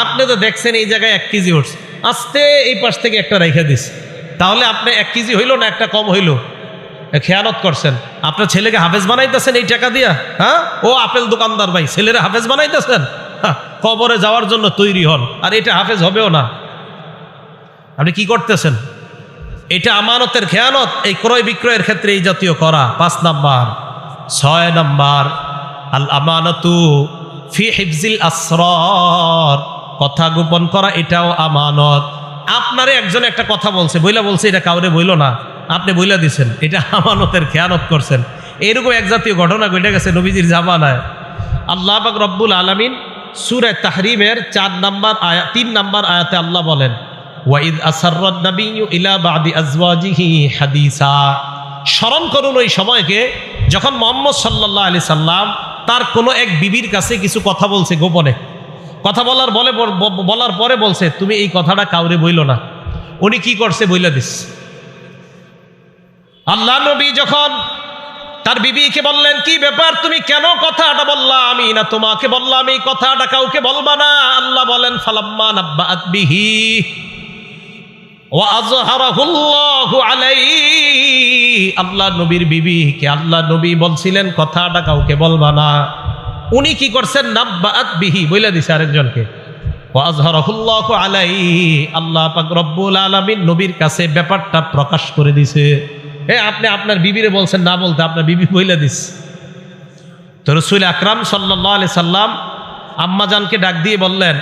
Speaker 1: আপনি তো দেখছেন এই জায়গায় 1 কেজি উঠছে, আস্তে এই পাশ থেকে একটা রেখা দিচ্ছে, তাহলে আপনি 1 কেজি হইল না একটা কম হইল? খেয়ানত করছেন। আপনার ছেলেকে হাফেজ বানাইতেছেন এই টাকা দিয়া, হ্যাঁ ও আপেল দোকানদার ভাই, ছেলেরা হাফেজ বানাইতেছেন, কবরে যাওয়ার জন্য তৈরি হন, আর এটা হাফেজ হবেও না। আপনি কি করতেছেন? এটা আমানতের খেয়ানত। এই ক্রয় বিক্রয়ের ক্ষেত্রে এই জাতীয় করা 5 নাম্বার। 6 নাম্বার আল আমানাতু ফি হিফজিল আসরার, কথা গোপন করা এটাও আমানত। আপনারে একজন একটা কথা বলছে, বলছে এটা কাউরে বইল না, আপনি বইলা দিছেন, এটা আমানতের খেয়ানত করছেন। এরকম এক জাতীয় ঘটনা ঘটে গেছে নবীজির জামানায়। আল্লাহ পাক রব্বুল আলামিন সূরা তাহরিমের 3 নাম্বার আয়াতে আল্লাহ বলেন, ওয়াইদ আসাররান নাবিয়্যু ইলা বাদি আজওয়াজিহি হাদিসা। স্মরণ করুন ওই সময়কে যখন মুহাম্মদ সাল্লাল্লাহু আলাইহি সাল্লাম তার কোনো এক বিবির কাছে কিছু কথা বলছে গোপনে। কথা বলার পরে বলছে তুমি এই কথাটা কাউরে বইল না। উনি কি করছে? বইলা দিস। আল্লাহ নবী যখন তার বিবিকে বললেন, কি ব্যাপার তুমি কেন কথাটা বললা? আমি না তোমাকে বললাম এই কথাটা কাউকে বলবা না। আল্লাহ বলেন ফালাম্মা নাব্বাআত বিহি ওয়া আযহারাহুল্লাহু আলাইহি। আল্লাহ নবীর বিবিকে আল্লাহ নবী বলছিলেন কথাটা কাউকে বলবা না, উনি কি করছেন? নাব্বাআত বিহি, বইলা দিছে আরেকজনকে। ওয়া আযহারাহুল্লাহু আলাইহি, আল্লাহ পাক রব্বুল আলামিন নবীর কাছে ব্যাপারটা প্রকাশ করে দিছে। আপনি আপনার বিবিরে বলছেন না বলতে, আপনার বিবি বইলা দিস। তো রাসূল আকরাম সাল্লাল্লাহু আলাইহি সাল্লাম আম্মাজানকে ডাক দিয়ে বললেন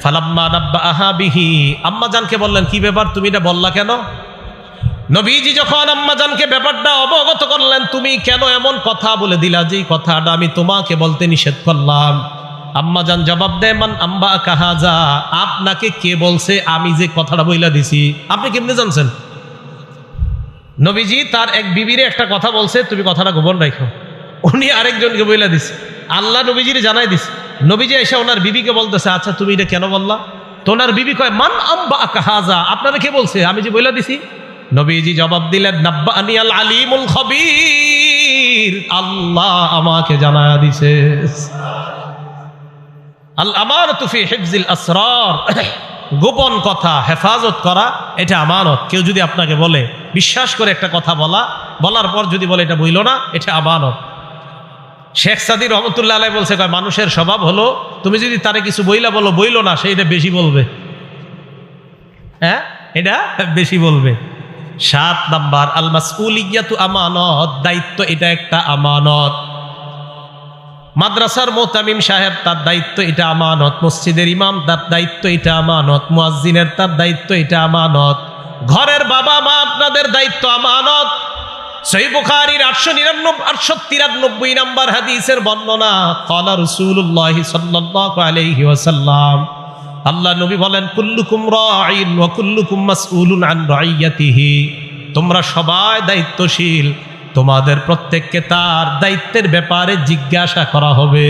Speaker 1: ফালাম্মা নাব্বাআহা বিহি, আম্মাজানকে বললেন কি ব্যাপার তুমি এটা বললা কেন? নবীজি যখন আম্মাজানকে ব্যাপারটা অবগত করলেন, তুমি কেন এমন কথা বলে দিলা যে কথাটা আমি তোমাকে বলতে নিষেধ করলাম? আম্মাজান জবাব দেয়, মান আম্বাআকা হাযা, আপনাকে কে বলছে আমি যে কথাটা বইলা দিছি? আপনি কেমনে জানছেন? নবীজি তার এক বিবিরে একটা কথা বলছে, তুমি কথাটা গোপন রাখো, উনি আরেকজনকে বইলা দিছে। আল্লাহ নবীজিরে জানাই দিছে। নবীজি এসে ওনার বিবিকে বলতেছে, আচ্ছা তুমি এটা কেন বললা? তো ওনার বিবি কয়, মান আম্বাআকা হাযা, আপনারা কে বলছে আমি যে বইলা দিছি? নবীজি জবাব দিলেন, নাব্বাআনি আল আলিমুল খবীর, আল্লাহ আমাকে জানায়া দিছে। আল আমানাতু ফি হিফজিল আসরার, গোপন কথা হেফাজত করা এটা আমানত। কেউ যদি আপনাকে বলে, বিশ্বাস করে একটা কথা বলার পর যদি বলে এটা বইল না, এটা আমানত। শেখ সাদী রহমতুল্লাহ আলাইহি বলছে, মানুষের স্বভাব হলো তুমি যদি তারে কিছু বইল না, সে এটা বেশি বলবে। হ্যাঁ, এটা বেশি বলবে। 7 নাম্বার আল মাসউলিয়াতু আমানত, দায়িত্ব এটা একটা আমানত। মাদ্রাসার মুতামিম সাহেব তার দায়িত্ব এটা আমানত, মসজিদের ইমাম তার দায়িত্ব এটা আমানত, মুয়াজ্জিনের তার দায়িত্ব এটা আমানত, ঘরের বাবা মা আপনাদের দায়িত্ব আমানত। সহিহ বুখারীর 893 নাম্বার হাদিসের বর্ণনা, ক্বালা রাসূলুল্লাহ সাল্লাল্লাহু আলাইহি ওয়াসাল্লাম, আল্লাহ নবী বলেন, কুল্লুকুম রাঈন ওয়া কুল্লুকুম মাসউলুন আন রাইয়াতিহি, তোমরা সবাই দায়িত্বশীল, তোমাদের প্রত্যেককে তার দায়িত্বের ব্যাপারে জিজ্ঞাসা করা হবে।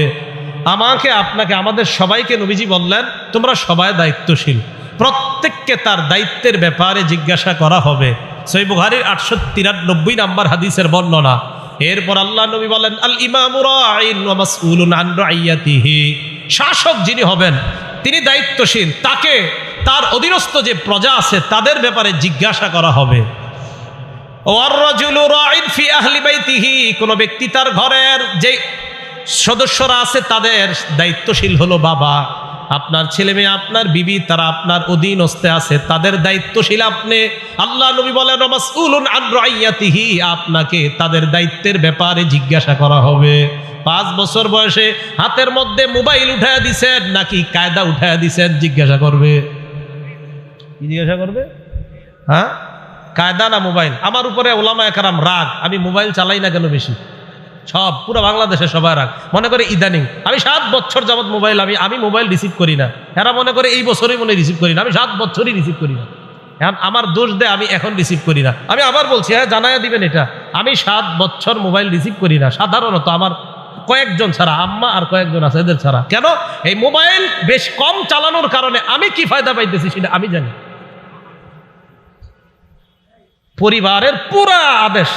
Speaker 1: আমাকে আপনাকে আমাদের সবাইকে নবীজি বললেন তোমরা সবাই দায়িত্বশীল, প্রত্যেককে তার দায়িত্বের ব্যাপারে জিজ্ঞাসা করা হবে। সহিহ বুখারীর 893 নাম্বার হাদিসের বর্ণনা। এরপর আল্লাহ নবী বলেন, আল ইমামু রাঈন ওয়া মাসউলুন আন রাইয়াতিহি, শাসক যিনি হবেন তিনি দায়িত্বশীল, তাকে তার অধীনস্থ যে প্রজা আছে তাদের ব্যাপারে জিজ্ঞাসা করা হবে। ওয়ার রাজুলু রাঈন ফি আহলি বাইতিহি, কোন ব্যক্তি তার ঘরের যে সদস্যরা আছে তাদের দায়িত্বশীল হলো বাবা। আপনার ছেলে মেয়ে, আপনার বিবি, তারা আপনার অধীনস্থে আছে, তাদের দায়িত্বশীল আপনি। আল্লাহ নবী বলেন মাসউলুন আন রাইয়াতিহি, আপনাকে তাদের দায়িত্বের ব্যাপারে জিজ্ঞাসা করা হবে। 5 বছর বয়সে হাতের মধ্যে মোবাইল উঠায়া দিছেন নাকি কায়দা উঠায়া দিছেন, জিজ্ঞাসা করবে। কি জিজ্ঞাসা করবে? হ্যাঁ, কায়দা না মোবাইল? আমার উপরে ওলামায়ে কেরাম রাগ, আমি মোবাইল চালাই না কেন বেশি। সব পুরো বাংলাদেশে সবাই রাগ, মনে করে ইদানিং আমি 7 বছর যাবত মোবাইল আমি মোবাইল রিসিভ করি না। এরা মনে করে এই বছরই মনে রিসিভ করি না, আমি 7 বছরই রিসিভ করি না। এখন আমার দোষ দেয় আমি এখন রিসিভ করি না। আমি আবার বলছি, হ্যাঁ জানাইয়া দিবেন এটা, আমি 7 বছর মোবাইল রিসিভ করি না, সাধারণত আমার কয়েকজন ছাড়া, আম্মা আর কয়েকজন আছে, এদের ছাড়া। কেন? এই মোবাইল বেশ কম চালানোর কারণে আমি কি ফায়দা পাইতেছি সেটা আমি জানি। পরিবারের পুরা আদেশ,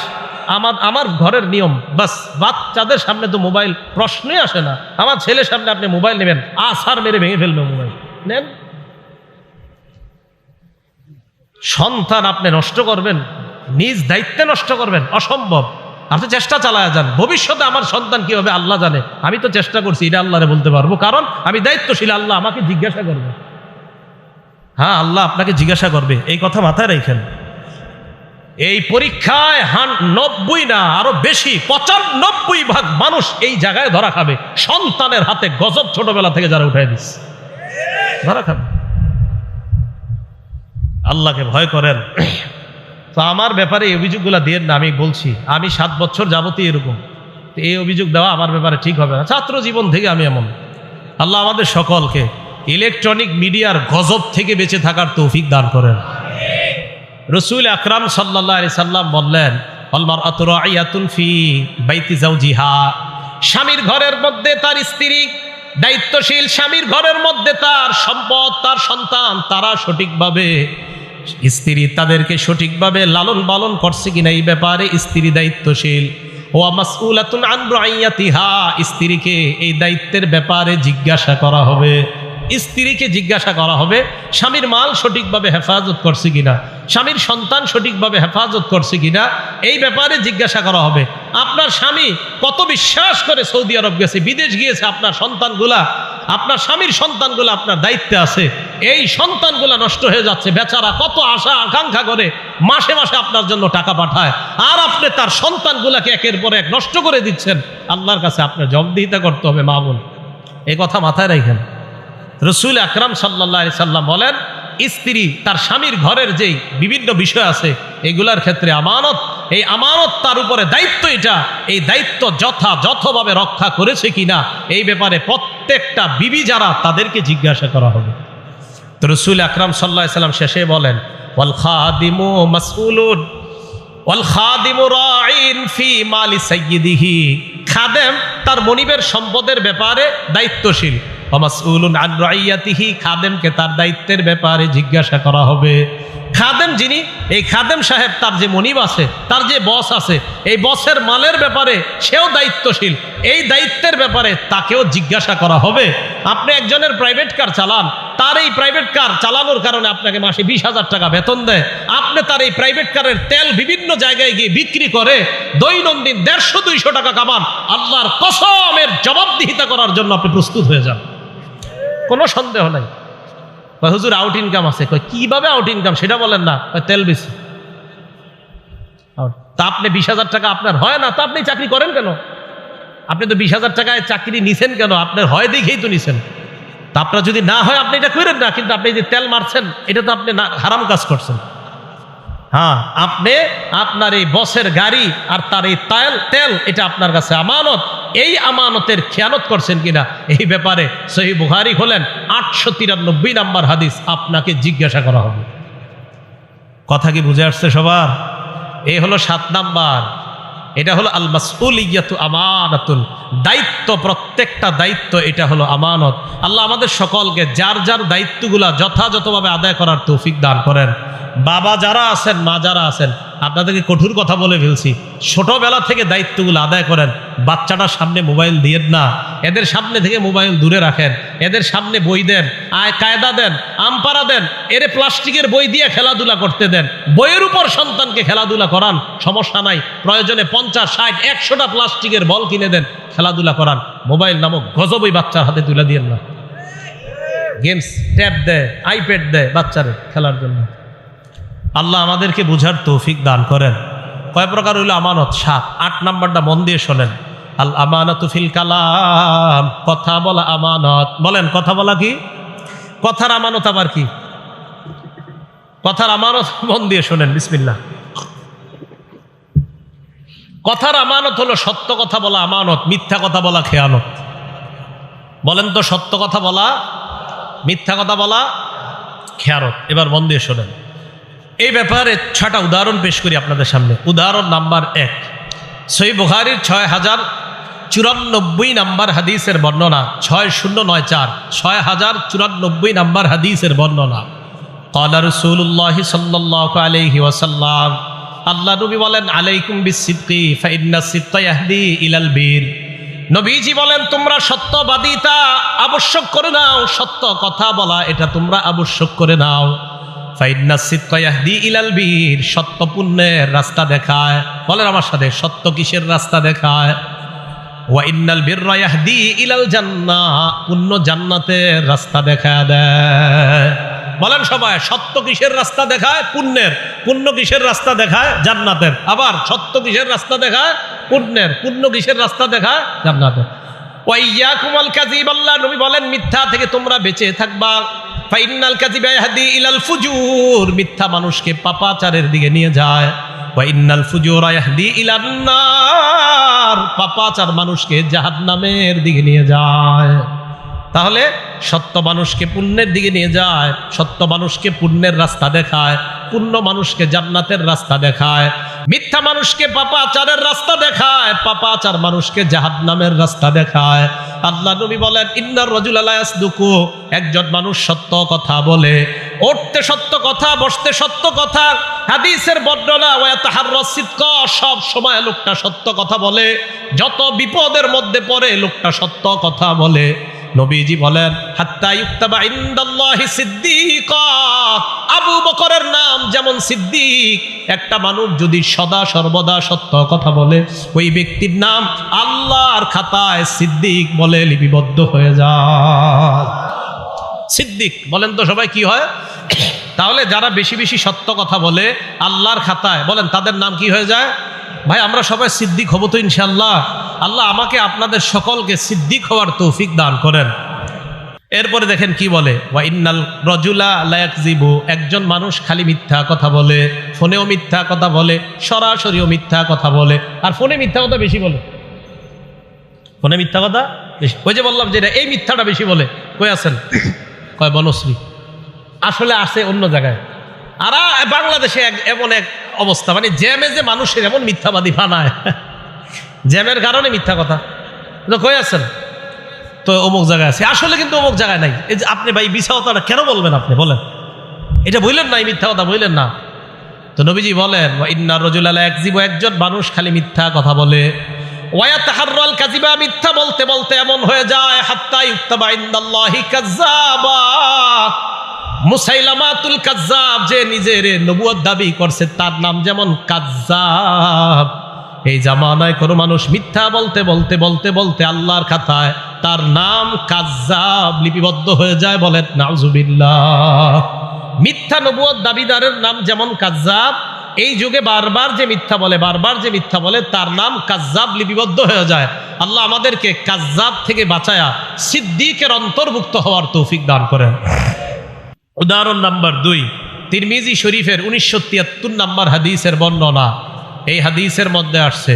Speaker 1: আমার ঘরের নিয়ম, বাস বাচ্চাদের সামনে তো মোবাইল প্রশ্নই আসে না। আমার ছেলের সামনে আপনি মোবাইল নেবেন, আছার মেরে ভেঙে ফেলবে মোবাইল। নেন, সন্তান আপনি নষ্ট করবেন, নিজ দায়িত্বে নষ্ট করবেন, অসম্ভব। আপনি চেষ্টা চালায় যান, ভবিষ্যতে আমার সন্তান কি হবে আল্লাহ জানে। আমি তো চেষ্টা করছি, এটা আল্লাহরে বলতে পারবো, কারণ আমি দায়িত্বশীল। আল্লাহ আমাকে জিজ্ঞাসা করবে। হ্যাঁ, আল্লাহ আপনাকে জিজ্ঞাসা করবে, এই কথা মাথায় রাখেন। এই পরীক্ষায় 90 না আরো বেশি 95% মানুষ এই জায়গায় ধরা খাবে। সন্তানের হাতে গজব ছোটবেলা থেকে যারা উঠাই দিচ্ছে ধরা খাবে। আল্লাহকে ভয় করেন। তো আমার ব্যাপারে এই অভিযোগগুলো দিয়ে না, আমি বলছি আমি 7 বছর যাবতীয় এরকম। এই অভিযোগ দেওয়া আমার ব্যাপারে ঠিক হবে না। ছাত্র জীবন থেকে আমি এমন। আল্লাহ আমাদের সকলকে ইলেকট্রনিক মিডিয়ার গজব থেকে বেঁচে থাকার তৌফিক দান করেন। রসুল আকরাম সাল্লাল্লাহু আলাইহি সাল্লাম বললেন, আল মারআতু রাইয়াতুন ফি বাইতি যাওজিহা, স্বামীর ঘরের মধ্যে তার স্ত্রী দায়িত্বশীল। স্বামীর ঘরের মধ্যে তার সম্পদ, তার সন্তান, তারা সঠিকভাবে, স্ত্রী তাদেরকে সঠিকভাবে লালন পালন করছে কিনা এই ব্যাপারে স্ত্রী দায়িত্বশীল। ওয়া মাসউলাতুন আন রাইয়াতিহা, স্ত্রীকে এই দায়িত্বের ব্যাপারে জিজ্ঞাসা করা হবে। স্ত্রীকে জিজ্ঞাসা করা হবে স্বামীর মাল সঠিকভাবে হেফাজত করছে কিনা, স্বামীর সন্তান সঠিকভাবে হেফাজত করছে কিনা, এই ব্যাপারে জিজ্ঞাসা করা হবে। আপনার স্বামী কত বিশ্বাস করে সৌদি আরব গেছে, বিদেশ গিয়েছে, আপনার সন্তানগুলা, আপনার স্বামীর সন্তানগুলা আপনার দায়িত্বে আছে, এই সন্তানগুলা নষ্ট হয়ে যাচ্ছে। বেচারা কত আশা আকাঙ্ক্ষা করে মাসে মাসে আপনার জন্য টাকা পাঠায়, আর আপনি তার সন্তানগুলাকে একের পর এক নষ্ট করে দিচ্ছেন। আল্লাহর কাছে আপনার জবাবদিহিতা করতে হবে। মা বোন, এই কথা মাথায় রাখেন। রসুল আকরাম সাল্লাল্লাহু আলাইহি সাল্লাম বলেন, স্ত্রী তার স্বামীর ঘরের যেই বিভিন্ন বিষয় আছে এগুলার ক্ষেত্রে আমানত, এই আমানত তার উপরে দায়িত্ব, এটা এই দায়িত্ব যথাযথভাবে রক্ষা করেছে কিনা এই ব্যাপারে প্রত্যেকটা বিবি যারা তাদেরকে জিজ্ঞাসা করা হবে। তো রসুল আকরাম সাল্লাল্লাহু আলাইহি সাল্লাম শেষে বলেন, ওয়াল খাদিমু মাসউলুন ওয়াল খাদিমু রাঈন ফি মালি সাইয়্যিদিহি, খাদেম তার মনিবের সম্পদের ব্যাপারে দায়িত্বশীল। মাসউলুন আন রাইয়াতিহি, খাদেমকে তার দায়িত্বের ব্যাপারে জিজ্ঞাসা করা হবে। খাদেম যিনি, এই খাদেম সাহেব তার যে মনিব আছে, তার যে বস আছে, এই বসের মালের ব্যাপারে সেও দায়িত্বশীল। এই দায়িত্বের ব্যাপারে তাকেও জিজ্ঞাসা করা হবে। আপনি একজনের প্রাইভেট কার চালান, তার এই প্রাইভেট কার চালানোর কারণে আপনাকে মাসে 20,000 টাকা বেতন দেয়। আপনি তার এই প্রাইভেট কারের তেল বিভিন্ন জায়গায় গিয়ে বিক্রি করে দৈনন্দিন 150-200 টাকা কামান। আল্লাহর কসমের জবাবদিহিতা করার জন্য আপনি প্রস্তুত হয়ে যান, কোনো সন্দেহ নাই। হুজুর আউট ইনকাম আছে, কিভাবে আউট ইনকাম সেটা বলেন না, তেল বেশি। তা আপনি 20,000 টাকা আপনার হয় না, তা আপনি চাকরি করেন কেন? আপনি তো 20,000 টাকায় চাকরি নিছেন কেন? আপনার হয় দেখেই তো নিছেন। তা আপনার যদি না হয় আপনি এটা করেন না, কিন্তু আপনি যে তেল মারছেন এটা তো আপনি হারাম কাজ করছেন। হ্যাঁ, আপনি আপনার এই বসের গাড়ি আর তার এই তেল এটা আপনার কাছে আমানত, এই আমানতের খেয়ানত করছেন কিনা এই ব্যাপারে সহিহ বুখারী হলেন 893 নম্বর হাদিস, আপনাকে জিজ্ঞাসা করা হবে। কথা কি বুঝে আসছে সবার? এই হলো 7 নাম্বার। এটা হলো আল মাসউলিয়াতু আমানাতুন, দায়িত্ব, প্রত্যেকটা দায়িত্ব এটা হলো আমানত। আল্লাহ আমাদের সকলকে যার যার দায়িত্বগুলা যথাযথভাবে আদায় করার তৌফিক দান করেন। বাবা যারা আছেন, মা যারা আছেন, আপনাদেরকে কঠোর কথা বলে ফেলছি, ছোটবেলা থেকে দায়িত্বগুলো আদায় করেন। বাচ্চাটার সামনে মোবাইল দিয়েন না, এদের সামনে থেকে মোবাইল দূরে রাখেন, এদের সামনে বই দেন, কায়দা দেন, আমপারা দেন, এর প্লাস্টিকের বই দিয়ে খেলাধুলা করতে দেন। বইয়ের উপর সন্তানকে খেলাধুলা করান, সমস্যা নাই, প্রয়োজনে 50, 60, 100টা প্লাস্টিকের বল কিনে দেন, খেলাধুলা করান। মোবাইল নামক গজবই বাচ্চার হাতে তুলে দিয়েন না। গেমস, ট্যাব দেয়, আইপ্যাড দেয় বাচ্চারে খেলার জন্য। আল্লাহ আমাদেরকে বুঝার তৌফিক দান করেন। কয় প্রকার হইল আমানত? 7। 8 নাম্বারটা মন দিয়ে শোনেন। আল আমানাতু ফিল কালাম, কথা বলা আমানত। বলেন, কথা বলা কি? কথার আমানত আবার কি? কথার আমানত মন দিয়ে শোনেন, বিসমিল্লাহ। কথার আমানত হলো সত্য কথা বলা আমানত, মিথ্যা কথা বলা খেয়ানত। বলেন তো, সত্য কথা বলা, মিথ্যা কথা বলা খেয়ানত। এবার মন দিয়ে শোনেন। এই ব্যাপারে 6টা উদাহরণ পেশ করি আপনাদের সামনে। উদাহরণ নাম্বার 1, সহিহ বুখারীর 6094 নাম্বার হাদিসের বর্ণনা, 6094, 6094 নাম্বার হাদিসের বর্ণনা। ক্বালা রাসূলুল্লাহ সাল্লাল্লাহু আলাইহি ওয়াসাল্লাম, আল্লাহ নবী বলেন, আলাইকুম বিসসিদকি ফাইন্নাস সিদকা ইয়াহদি ইলাল বীর। নবীজি বলেন, তোমরা সত্যবাদিতা আবশ্যক করে নাও, সত্য কথা বলা এটা তোমরা আবশ্যক করে নাও। ফাইন্নাস সিদকা ইয়াহদি ইলাল বীর, সত্য পুণ্যের রাস্তা দেখায়। বলেন আমার সাথে, সত্য কিসের রাস্তা দেখায়? ওয়া ইন্নাল বিররা ইয়াহদি ইলাল জান্নাহ, পুণ্য জান্নাতের রাস্তা দেখায় দেয়। বলেন সবাই, সত্য কিসের রাস্তা দেখায়? পুণ্যের। পুণ্য কিসের রাস্তা দেখায়? জান্নাতের। আবার সত্য কিসের রাস্তা দেখায়? পুণ্যের। পুণ্য কিসের রাস্তা দেখায়? জান্নাতের। ওয়া ইয়াকুমুল কাযিব, আল্লাহ নবী বলেন, মিথ্যা থেকে তোমরা বেঁচে থাকবা। ফাইন্নাল কাযিবা ইয়াহদি ইলাল ফুজুর, মিথ্যা মানুষকে পাপাচারের দিকে নিয়ে যায়। ওয়া ইন্নাল ফুজুরা ইয়াহদি ইলান নার, পাপাচার মানুষকে জাহান্নামের দিকে নিয়ে যায়। তাহলে সত্য মানুষকে পুণ্যের দিকে নিয়ে যায়, সত্য মানুষকে পুণ্যের রাস্তা দেখায়, পুণ্য মানুষকে জান্নাতের রাস্তা দেখায়। মিথ্যা মানুষকে পাপাচারের রাস্তা দেখায়, পাপাচার মানুষকে জাহান্নামের রাস্তা দেখায়। আল্লাহ নবী বলেন, ইন্নার রাজুলা লা ইয়াসদুকু, একজন মানুষ সত্য কথা বলে, উঠতে সত্য কথা, বসতে সত্য কথা। হাদিসের বর্ণনা, ওয়া ইয়াতাহাররাস সিদকা, সব সময় লোকটা সত্য কথা বলে, যত বিপদের মধ্যে পড়ে লোকটা সত্য কথা বলে। নবীজি বলেন, হাত্তা ইউক্তাবা ইনদাল্লাহি সিদ্দিকা, আবু বকরের নাম যেমন সিদ্দিক। একটা মানুষ যদি সদা সর্বদা সত্য কথা বলে, ওই ব্যক্তির নাম আল্লাহর খাতায় সিদ্দিক বলে লিপিবদ্ধ হয়ে যায়। সিদ্দিক বলেন তো সবাই কি হয়? তাহলে যারা বেশি বেশি সত্য কথা বলে আল্লাহর খাতায়, বলেন তাদের নাম কি হয়ে যায়? ভাই আমরা সবাই সিদ্দিক হব তো ইনশাআল্লাহ। আল্লাহ আমাকে আপনাদের সকলকে সিদ্দিক হওয়ার তৌফিক দান করেন। এরপরে দেখেন কি বলে, ওয়া ইন্নাল রাজুলা লা ইয়াকযিবু, একজন মানুষ খালি মিথ্যা কথা বলে, ফোনেও মিথ্যা কথা বলে, সরাসরিও মিথ্যা কথা বলে। আর ফোনে মিথ্যা কথা বেশি বলে, ফোনে মিথ্যা কথা বেশি। ওই যে বললাম যে এই মিথ্যাটা বেশি বলে। কই আছেন? কয় বনশ্রী। আসলে আছে অন্য জায়গায়। আর বাংলাদেশে এমন এক অবস্থা, মানে জ্যামে যে মানুষের এমন মিথ্যাবাদী বানায়, জ্যামের কারণে মিথ্যা কথা। কই আছেন? তো অমুক জায়গায় আছে, আসলে কিন্তু অমুক জায়গায় নাই। এই যে আপনি ভাই মিথ্যা কথাটা কেন বলবেন? আপনি বলেন, এটা বললেন না, এই মিথ্যা কথা বললেন না। তো নবীজি বলেন, ওয়া ইন্নার রাজুলা লা ইয়াকযিবু, একজন মানুষ খালি মিথ্যা কথা বলে। ওয়া ইয়াতাহাররাল কাযিবা, মিথ্যা বলতে বলতে এমন হয়ে যায়, হাত্তা ইউক্তাবা ইনদাল্লাহি কাযযাবা। মুসাইলামাতুল কাযযাব, যে নিজের নবুয়ত দাবি করছে, তার নাম যেমন কাযযাব। এই জামানায় কোনো মানুষ মিথ্যা বলতে বলতে বলতে বলতে আল্লাহর খাতায় তার নাম কাযযাব লিপিবদ্ধ হয়ে যায়। বলেন নাউযুবিল্লাহ। মিথ্যা নবুয়ত দাবিদারের নাম যেমন কাযযাব, এই যুগে বারবার যে মিথ্যা বলে, বারবার যে মিথ্যা বলে, তার নাম কাযযাব লিপিবদ্ধ হয়ে যায়। আল্লাহ আমাদেরকে কাযযাব থেকে বাঁচায়া সিদ্দিকের অন্তর্ভুক্ত হওয়ার তৌফিক দান করেন। উদাহরণ নাম্বার 2, তিরমিজি শরীফের 1973 নাম্বার হাদিসের বর্ণনা। এই হাদিসের মধ্যে আসছে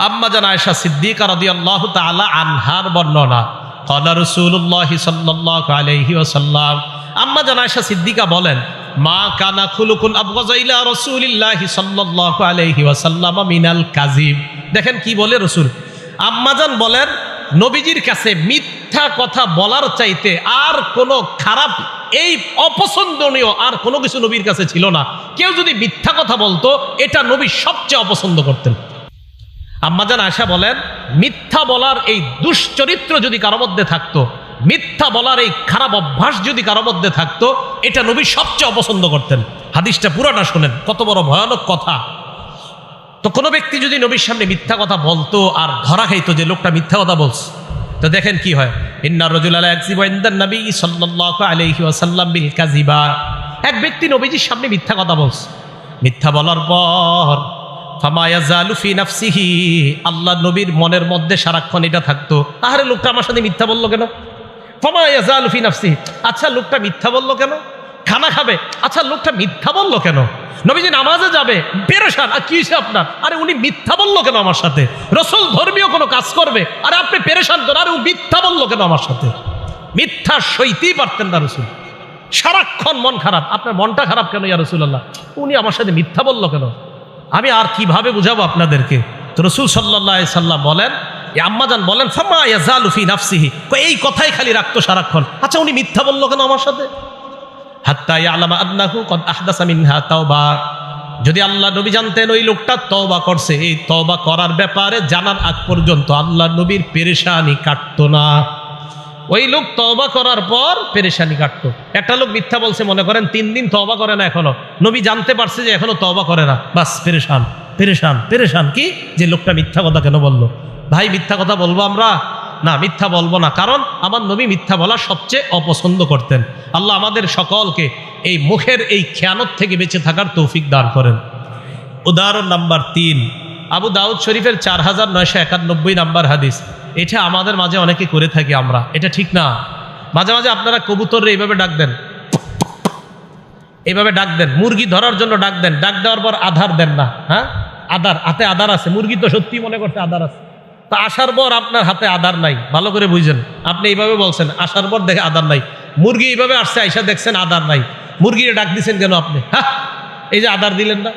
Speaker 1: আম্মা জান আয়েশা সিদ্দিকা রাদিয়াল্লাহু তাআলা আনহার বর্ণনা। ক্বালা রাসূলুল্লাহি সাল্লাল্লাহু আলাইহি ওয়াসাল্লাম, আম্মা জান আয়েশা সিদ্দিকা বলেন, মা কানা খুলুকুন আবগাযা ইলা রাসূলিল্লাহি সাল্লাল্লাহু আলাইহি ওয়াসাল্লাম মিনাল কাযিব। দেখেন কি বলে রাসূল। আম্মা জান বলেন, নবীজির কাছে মিথ্যা কথা বলার চাইতে আর কোনো খারাপ এই অপছন্দনীয় আর কোনো কিছু নবীর কাছে ছিল না। কেউ যদি মিথ্যা কথা বলতো, এটা নবী সবচেয়ে অপছন্দ করতেন। আম্মাজান আয়েশা বলেন, মিথ্যা বলার এই দুশ্চরিত্র যদি কারো মধ্যে থাকতো, মিথ্যা বলার এই খারাপ অভ্যাস যদি কারো মধ্যে থাকতো, এটা নবী সবচেয়ে অপছন্দ করতেন। হাদিসটা পুরোটা শোনেন, কত বড় ভয়ানক কথা। তো কোনো ব্যক্তি যদি নবীর সামনে মিথ্যা কথা বলতো আর ধরা খাইতো যে লোকটা মিথ্যা কথা বলছে, তো দেখেন কি হয়। ইন্না রাজুলা লা ইয়াকযিবু ইনদান নবী সাল্লাল্লাহু আলাইহি ওয়াসাল্লাম বিল কাযিবা। এক ব্যক্তি নবীজির সামনে মিথ্যা কথা বলছে, মিথ্যা বলার পর ফামা ইয়াজালু ফি নাফসিহি, আল্লাহ নবীর মনের মধ্যে সারাক্ষণ এটা থাকতো, আরে লোকটা আমার সাথে মিথ্যা বললো কেন। ফামা ইয়াজালু ফি নাফসিহি, আচ্ছা লোকটা মিথ্যা বললো কেন। খানা খাবে, আচ্ছা লোকটা মিথ্যা বললো কেন। নবীজি নামাজে যাবে, পেরেশান, আর কি হয়েছে আপনার, আরে উনি মিথ্যা বললো কেন আমার সাথে। রাসূল ধর্মীয় কোনো কাজ করবে, আরে আপনি পেরেশান কেন, আরে ও মিথ্যা বললো কেন আমার সাথে। মিথ্যা সইতেই পারতেন না রাসূল, সারাক্ষণ মন খারাপ। আপনার মনটা খারাপ কেন ইয়া রাসূলুল্লাহ, উনি আমার সাথে মিথ্যা বললো কেন, আমি আর কিভাবে বুঝাবো আপনাদেরকে। তো রাসূল সাল্লাল্লাহু আলাইহি সাল্লাম বলেন, আম্মাজান বলেন, ফামা ইয়াজালু ফি নাফসিহি, এই কথাই খালি রাখতো সারাক্ষণ, আচ্ছা উনি মিথ্যা বললো কেন আমার সাথে। হাত্তা ইয়ালামা আন্নাহু কদ আহদাসা মিনহা তাওবা, যদি আল্লাহ নবী জানতেন ওই লোকটা তওবা করছে, এই তওবা করার ব্যাপারে জানার আগ পর্যন্ত আল্লাহ নবীর পেরেশানি কাটতো না। ওই লোক তওবা করার পর পেরেশানি কাটতো। একটা লোক মিথ্যা বলছে, মনে করেন 3 দিন তওবা করে না, এখনো নবী জানতে পারছে যে এখনো তওবা করে না, বাস পেরেশান পেরেশান পেরেশান। কি যে লোকটা মিথ্যা কথা কেন বললো। ভাই মিথ্যা কথা বলবো আমরা? না, মিথ্যা বলবো না, কারণ আমার নবী মিথ্যা বলা সবচেয়ে অপছন্দ করতেন। আল্লাহ আমাদের সকলকে এই মুখের এই খেয়ানত থেকে বেঁচে থাকার তৌফিক দান করেন। উদাহরণ নাম্বার 3, আবু দাউদ শরীফের 4991 নাম্বার হাদিস। এটা আমাদের মাঝে অনেকে করে থাকি আমরা, এটা ঠিক না। মাঝে মাঝে আপনারা কবুতররে এইভাবে ডাক দেন, এইভাবে ডাক দেন, মুরগি ধরার জন্য ডাক দেন, ডাক দেওয়ার পর আধার দেন না। হ্যাঁ, আধার, হাতে আধার আছে, মুরগি তো সত্যি মনে করছে আধার আছে, তা আসার পর আপনার হাতে আধার নাই, ভালো করে বুঝেন। আপনি এইভাবে বলছেন, আসার পর দেখে আধার নাই। মুরগি এইভাবে আসছে, আইসা দেখছেন আধার নাই, মুরগিরে ডাক দিচ্ছেন কেন আপনি? হ্যাঁ, এই যে আধার দিলেন না।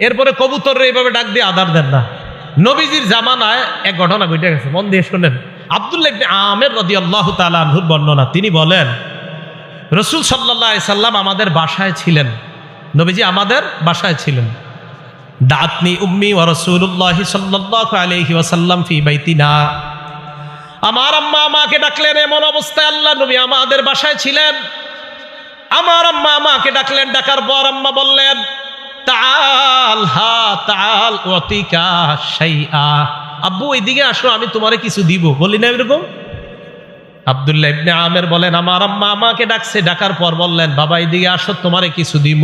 Speaker 1: এরপরে কবুতররে এইভাবে ডাক দিয়ে আধার দেন না। নবীজির জামানায় এক ঘটনা ঘটে গেছে, মন দিয়ে শোনেন। আব্দুল্লাহ ইবনে আমের রাদিয়াল্লাহু তাআলা আনহুর বর্ণনা, তিনি বলেন রাসূল সাল্লাল্লাহু আলাইহি সাল্লাম আমাদের বাসায় ছিলেন, নবীজি আমাদের বাসায় ছিলেন। দাতনি উম্মি ওয়া রাসূলুল্লাহি সাল্লাল্লাহু আলাইহি ওয়াসাল্লাম ফি বাইতিনা, আমার আম্মা আমাকে ডাকলেন এমন অবস্থায় আল্লাহ নবী আমাদের বাসায় ছিলেন। আমার আম্মা আমাকে ডাকলেন, ডাকার পর আম্মা বললেন, তাআল হা তাআল ওয়াতিকা শাইআ, আব্বু এদিকে আসো, আমি তোমারে কিছু দিব। বলি না এরকম? আব্দুল্লাহ ইবনে আমের বলেন, আমার আম্মা আমাকে ডাকছে, ডাকার পর বললেন, বাবা এদিকে আসো, তোমারে কিছু দিব।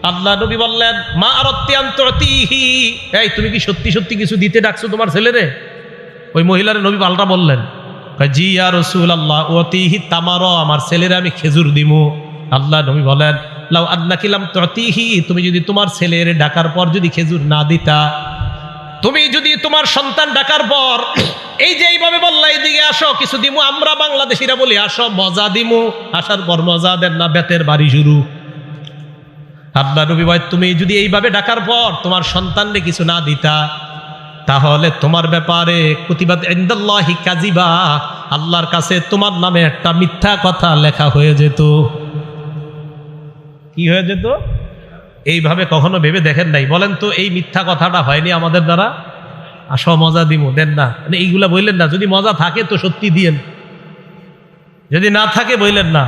Speaker 1: আল্লাহ নবী বললেন, মা আরাদতি আন তুতিহি, এই তুমি কি সত্যি সত্যি কিছু দিতে ডাকছো তোমার ছেলেরে? ওই মহিলার নবী পাল্টা বললেন, জি ইয়া রাসূলুল্লাহ ওয়াতিহি তামারা, আমার ছেলেরে আমি খেজুর দিমু। আল্লাহ নবী বলেন, লাউ আন্নাকি লাম তুতিহি, তুমি যদি তোমার ছেলের ডাকার পর যদি খেজুর না দিতা, তুমি যদি তোমার সন্তান ডাকার পর এই যে এইভাবে বললা এদিকে আসো কিছু দিমু, আমরা বাংলাদেশিরা বলি আসো মজা দিমু, আসার পর মজা দেন না, বেতের বাড়ি শুরু। আল্লাহ নবী বলেন, তুমি যদি এইভাবে ডাকার পর তোমার সন্তানকে কিছু না দিতা, তাহলে তোমার ব্যাপারে কুতিবাত ইনদাল্লাহি কাযিবা, আল্লাহর কাছে তোমার নামে একটা মিথ্যা কথা লেখা হয়ে যেত। কি হয়ে যেত? এইভাবে কখনো ভেবে দেখেন নাই? বলেন তো, এই মিথ্যা কথাটা হয়নি আমাদের দ্বারা? আসো মজা দিব, দেন না, মানে এইগুলা বললেন না। যদি মজা থাকে তো সত্যি দিয়েন, যদি না থাকে বললেন না।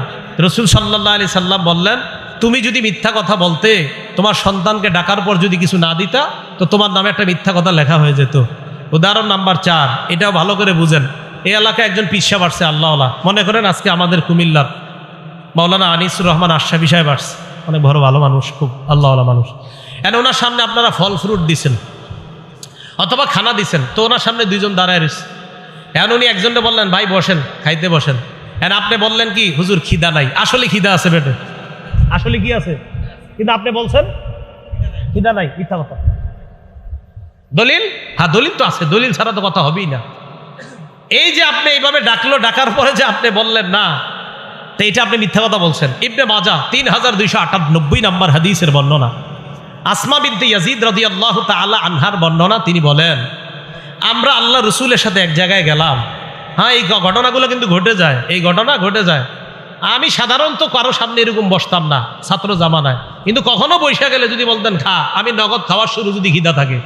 Speaker 1: রাসূল সাল্লাল্লাহু আলাইহি সাল্লাম বললেন, তুমি যদি মিথ্যা কথা বলতে, তোমার সন্তানকে ডাকার পর যদি কিছু না দিতা, তো তোমার নামে একটা মিথ্যা কথা লেখা হয়ে যেত। উদাহরণ নাম্বার 4, এটাও ভালো করে বুঝেন। এই এলাকায় একজন পীর সাহেব আসছে, আল্লাহওয়ালা, মনে করেন আজকে আমাদের কুমিল্লার মাওলানা আনিসুর রহমান আশরাফি সাহেব আসছে, অনেক বড় ভালো মানুষ, খুব আল্লাহওয়ালা মানুষ। এখন ওনার সামনে আপনারা ফল ফ্রুট দিছেন অথবা খানা দিছেন, তো ওনার সামনে 2 জন দাঁড়ায় রয়েছে। এখন উনি একজনকে বললেন, ভাই বসেন, খাইতে বসেন। এখন আপনি বললেন কি, হুজুর খিদা নাই। আসলে খিদা আছে পেটে, আসলে কি আছে, কিন্তু আপনি বলছেন খিদা নাই, মিথ্যা কথা। দলিল? হ্যাঁ দলিল তো আছে, দলিল ছাড়া তো কথা হবেই না। এই যে আপনি এইভাবে ডাকলো, ডাকার পরে যে আপনি বললেন না, তো এটা আপনি মিথ্যা কথা বলছেন। ইবনে মাজাহ 3298 নাম্বার হাদিসের বর্ণনা, আসমা বিনতে ইয়াজিদ রাদিয়াল্লাহু তাআলা আনহার বর্ণনা। তিনি বলেন, আমরা আল্লাহ রসুলের সাথে এক জায়গায় গেলাম। হ্যাঁ, এই ঘটনাগুলো কিন্তু ঘটে যায়, এই ঘটনা ঘটে যায়। আমি সাধারণত কারো সামনে এরকম বসতাম না ছাত্র জামানায়, কিন্তু কখনো বৈশা গেলে যদি বলতেন খা, আমি নগদ খাওয়ার শুরু যদি খিদা থাকে।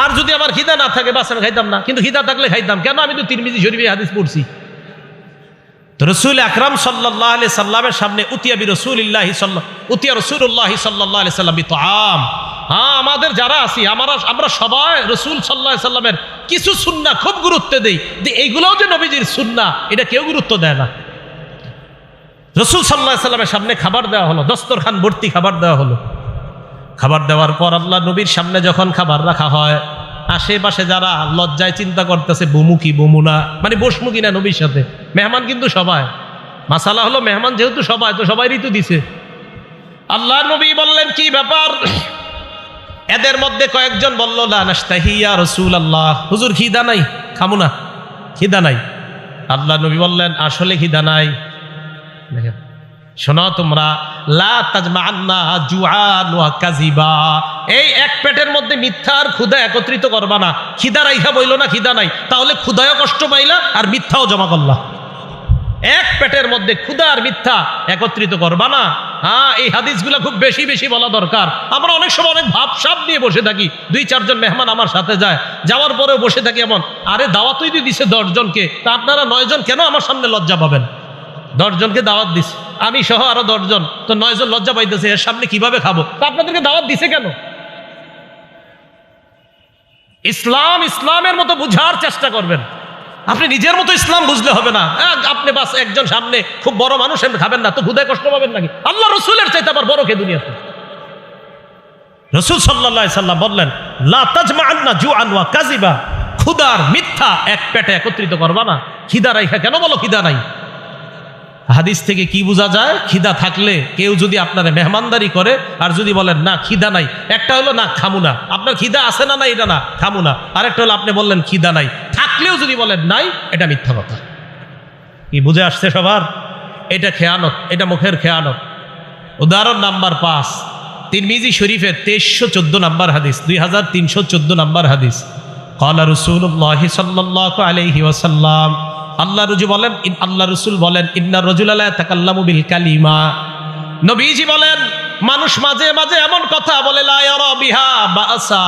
Speaker 1: আর যদি আমার খিদা না থাকে বাস আমি খাইতাম না, কিন্তু খিদা থাকলে খাইতাম। কেন? আমি তো তিরমিজি শরীফে হাদিস পড়ছি। তো রসুল আকরাম সাল্লাল্লাহু আলাইহি সাল্লামের সামনে উতিয়া রাসূলুল্লাহি সাল্লাল্লাহু আলাইহি সাল্লাম বিতআম। হ্যাঁ, আমাদের যারা আছি আমরা সবাই রসুল সাল্লাল্লাহু আলাইহি সাল্লামের কিছু সুন্নাহ খুব গুরুত্ব দেই, যে এইগুলোও যে নবীজির সুন্নাহ এটা কেউ গুরুত্ব দেয় না। রসুল সাল্লাল্লাহু আলাইহি সাল্লামের সামনে খাবার দেওয়া হলো, দস্তরখান ভর্তি খাবার দেওয়া হলো। খাবার দেওয়ার পর আল্লাহ নবীর সামনে যখন খাবার রাখা হয়, আশেপাশে যারা লজ্জায় চিন্তা করতেছে বমু কি বমু না, মানে বসমু কিনা নবীর সাথে। মেহমান কিন্তু সবাই, মাসালা হলো মেহমান যেহেতু সবাই, তো সবাই ঋতু দিছে। আল্লাহ নবী বললেন কি ব্যাপার? এদের মধ্যে কয়েকজন বলল লা নাস্তাহি ইয়া রাসূলুল্লাহ, হুজুর খিদা নাই, খামু না, খিদা নাই। আল্লাহ নবী বললেন আসলে খিদা নাই। দেখেন, শোনো তোমরা, লা তাজমাআন্না জুআন ওয়া কাযিবা, এই এক পেটের মধ্যে মিথ্যা আর ক্ষুধা একত্রিত করবা না। খিদা রাইখা বইল না খিদা নাই, তাহলে ক্ষুধায়ও কষ্ট পাইলা আর মিথ্যাও জমা করলা। এক পেটের মধ্যে ক্ষুধা আর মিথ্যা একত্রিত করবা না। হ্যাঁ, এই হাদিসগুলো খুব বেশি বেশি বলা দরকার। আমরা অনেক সময় অনেক ভাবসাব নিয়ে বসে থাকি। 2-4 জন মেহমান আমার সাথে যায়, যাওয়ার পরেও বসে থাকি এমন, আরে দাওয়াতই দিয়ে দিছে 10 জনকে, তা আপনারা 9 জন কেন আমার সামনে লজ্জা পাবেন? 10 জনকে দাওয়াত দিছে, আমি সহ আরো 10 জন, তো 9 জন লজ্জা পাইতেছে, এর সামনে কিভাবে খাবো? তা আপনাদেরকে দাওয়াত দিছে কেন? ইসলামের মতো বুঝার চেষ্টা করবেন। আপনি নিজের মতো ইসলাম বুঝলে হবে না। আপনি বাস একজন সামনে খুব বড় মানুষ খাবেন না, তো ক্ষুধায় কষ্ট পাবেন নাকি? আল্লাহ রসুলের চাইতে আবার বড় কে দুনিয়াতে? রসুল সাল্লাল্লাহু আলাইহি সাল্লাম বললেন লা তাজমাআন্না জুআন ওয়া কাযিবা, ক্ষুধার মিথ্যা এক পেটে একত্রিত করবা না। খিদা রাইখা কেন বলো খিদা নাই? হাদিস থেকে কি বোঝা যায়? খিদা থাকলে কেউ যদি আপনারা মেহমানদারি করে আর যদি বলেন না খিদা নাই, একটা হলো না খামু না, আপনার খিদা আছে না, না এটা না খামু না, আরেকটা হলো আপনি বললেন খিদা নাই, থাকলেও যদি বলেন নাই, এটা মিথ্যা কথা। কি বুঝে আসছে সবার? এটা খেয়ানত, এটা মুখের খেয়ানত। উদাহরণ নাম্বার 5, তিরমিজি শরীফের 2314 নম্বর হাদিস, 2314 নম্বর হাদিস। ক্বালা রাসূলুল্লাহ সাল্লাল্লাহু আলাইহি ওয়াসাল্লাম, আল্লাহ রসুল বলেন ইন্নার রাজুলা লা ইয়াতাকাল্লামু বিল কালিমা, নবীজি বলেন মানুষ মাঝে মাঝে এমন কথা বলে লা ইয়ারা বিহা বাসা,